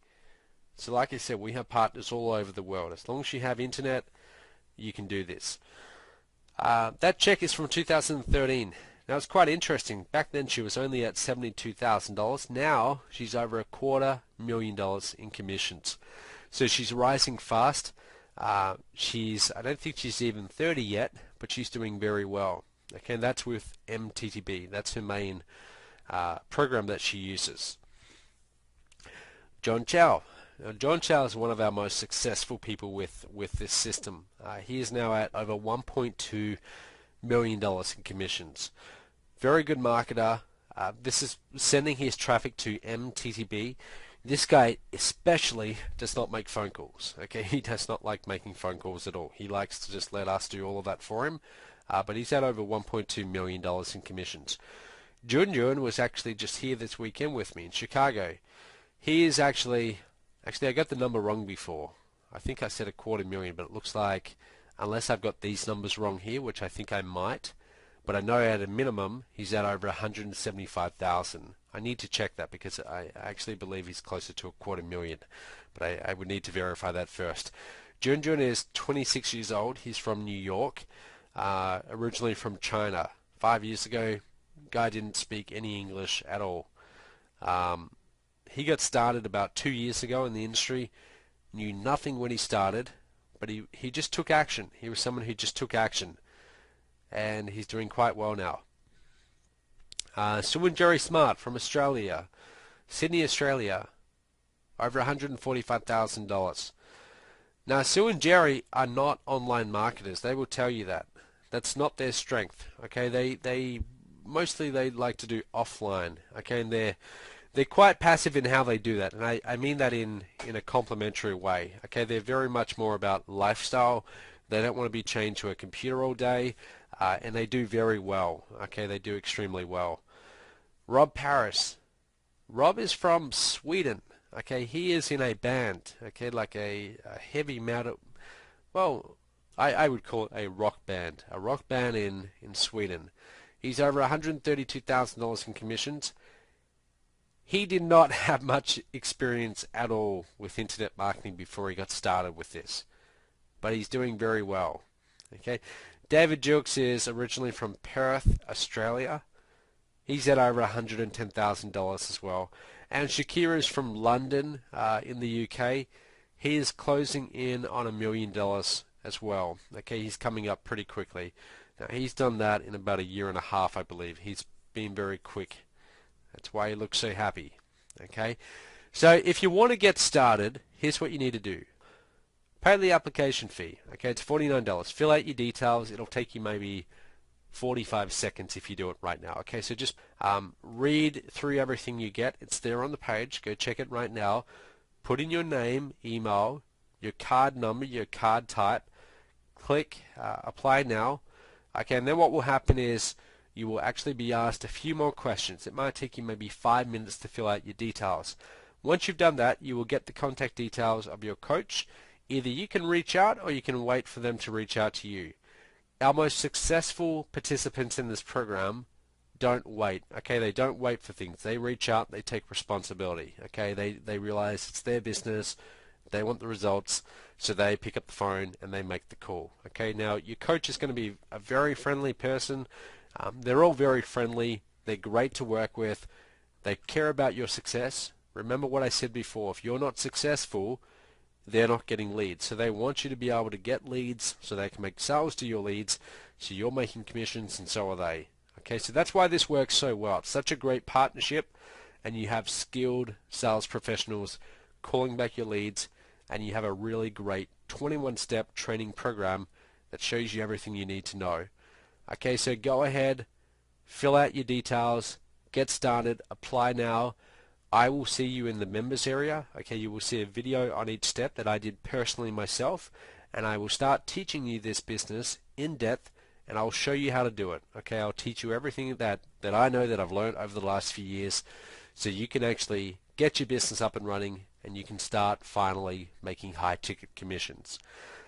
Speaker 1: So like I said, we have partners all over the world. As long as you have internet, you can do this. That check is from 2013. Now it's quite interesting. Back then she was only at $72,000. Now she's over $250,000 in commissions. So she's rising fast. I don't think she's even 30 yet, but she's doing very well. Okay, and that's with MTTB. That's her main program that she uses. John Chow. Now, John Chow is one of our most successful people with this system. He is now at over $1.2 million in commissions. Very good marketer. This is sending his traffic to MTTB. This guy especially does not make phone calls. Okay, he does not like making phone calls at all. He likes to just let us do all of that for him. But he's had over $1.2 million in commissions. Jun was actually just here this weekend with me in Chicago. He is actually I got the number wrong before. I think I said $250,000, but it looks like, unless I've got these numbers wrong here, which I think I might, but I know at a minimum he's at over 175,000. I need to check that because I actually believe he's closer to $250,000, but I would need to verify that first. Jun is 26 years old. He's from New York, originally from China. 5 years ago, guy didn't speak any English at all. He got started about 2 years ago in the industry, knew nothing when he started, but he just took action. He was someone who just took action, and he's doing quite well now. Sue and Jerry Smart from Australia, Sydney, Australia, over $145,000. Now, Sue and Jerry are not online marketers. They will tell you that. That's not their strength. Okay, they mostly like to do offline. Okay, and they're quite passive in how they do that, and I mean that in a complimentary way. Okay, they're very much more about lifestyle. They don't want to be chained to a computer all day, and they do very well. Okay, they do extremely well. Rob Paris. Rob is from Sweden. Okay, he is in a band. Okay, like a heavy metal. Well, I would call it a rock band. A rock band in Sweden. He's over $132,000 in commissions. He did not have much experience at all with internet marketing before he got started with this, but he's doing very well. Okay, David Jukes is originally from Perth, Australia. He's at over $110,000 as well. And Shakira is from London in the UK. He is closing in on $1 million as well. Okay, he's coming up pretty quickly. Now, he's done that in about a year and a half, I believe. He's been very quick. That's why he looks so happy. Okay, so if you want to get started, here's what you need to do. Pay the application fee. Okay, it's $49. Fill out your details. It'll take you maybe 45 seconds if you do it right now. Okay, so just read through everything you get. It's there on the page. Go check it right now. Put in your name, email, your card number, your card type. Click apply now. Okay, and then what will happen is you will actually be asked a few more questions. It might take you maybe 5 minutes to fill out your details. Once you've done that, you will get the contact details of your coach. Either you can reach out or you can wait for them to reach out to you. Our most successful participants in this program don't wait. Okay, they don't wait for things. They reach out, they take responsibility. Okay, they realize it's their business, they want the results, so they pick up the phone and they make the call. Okay, now your coach is going to be a very friendly person. They're all very friendly. They're great to work with. They care about your success. Remember what I said before. If you're not successful, they're not getting leads. So they want you to be able to get leads so they can make sales to your leads, so you're making commissions and so are they. Okay, so that's why this works so well. It's such a great partnership, and you have skilled sales professionals calling back your leads, and you have a really great 21-step training program that shows you everything you need to know. Okay, so go ahead, fill out your details, get started, apply now. I will see you in the members area. Okay, you will see a video on each step that I did personally myself, and I will start teaching you this business in depth, and I'll show you how to do it. Okay, I'll teach you everything that I know that I've learned over the last few years, so you can actually get your business up and running, and you can start finally making high-ticket commissions.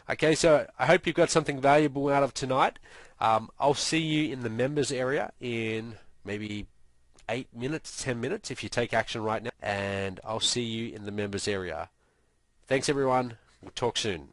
Speaker 1: Okay, so I hope you've got something valuable out of tonight. I'll see you in the members area in maybe 8 minutes, 10 minutes if you take action right now, and I'll see you in the members area. Thanks everyone. We'll talk soon.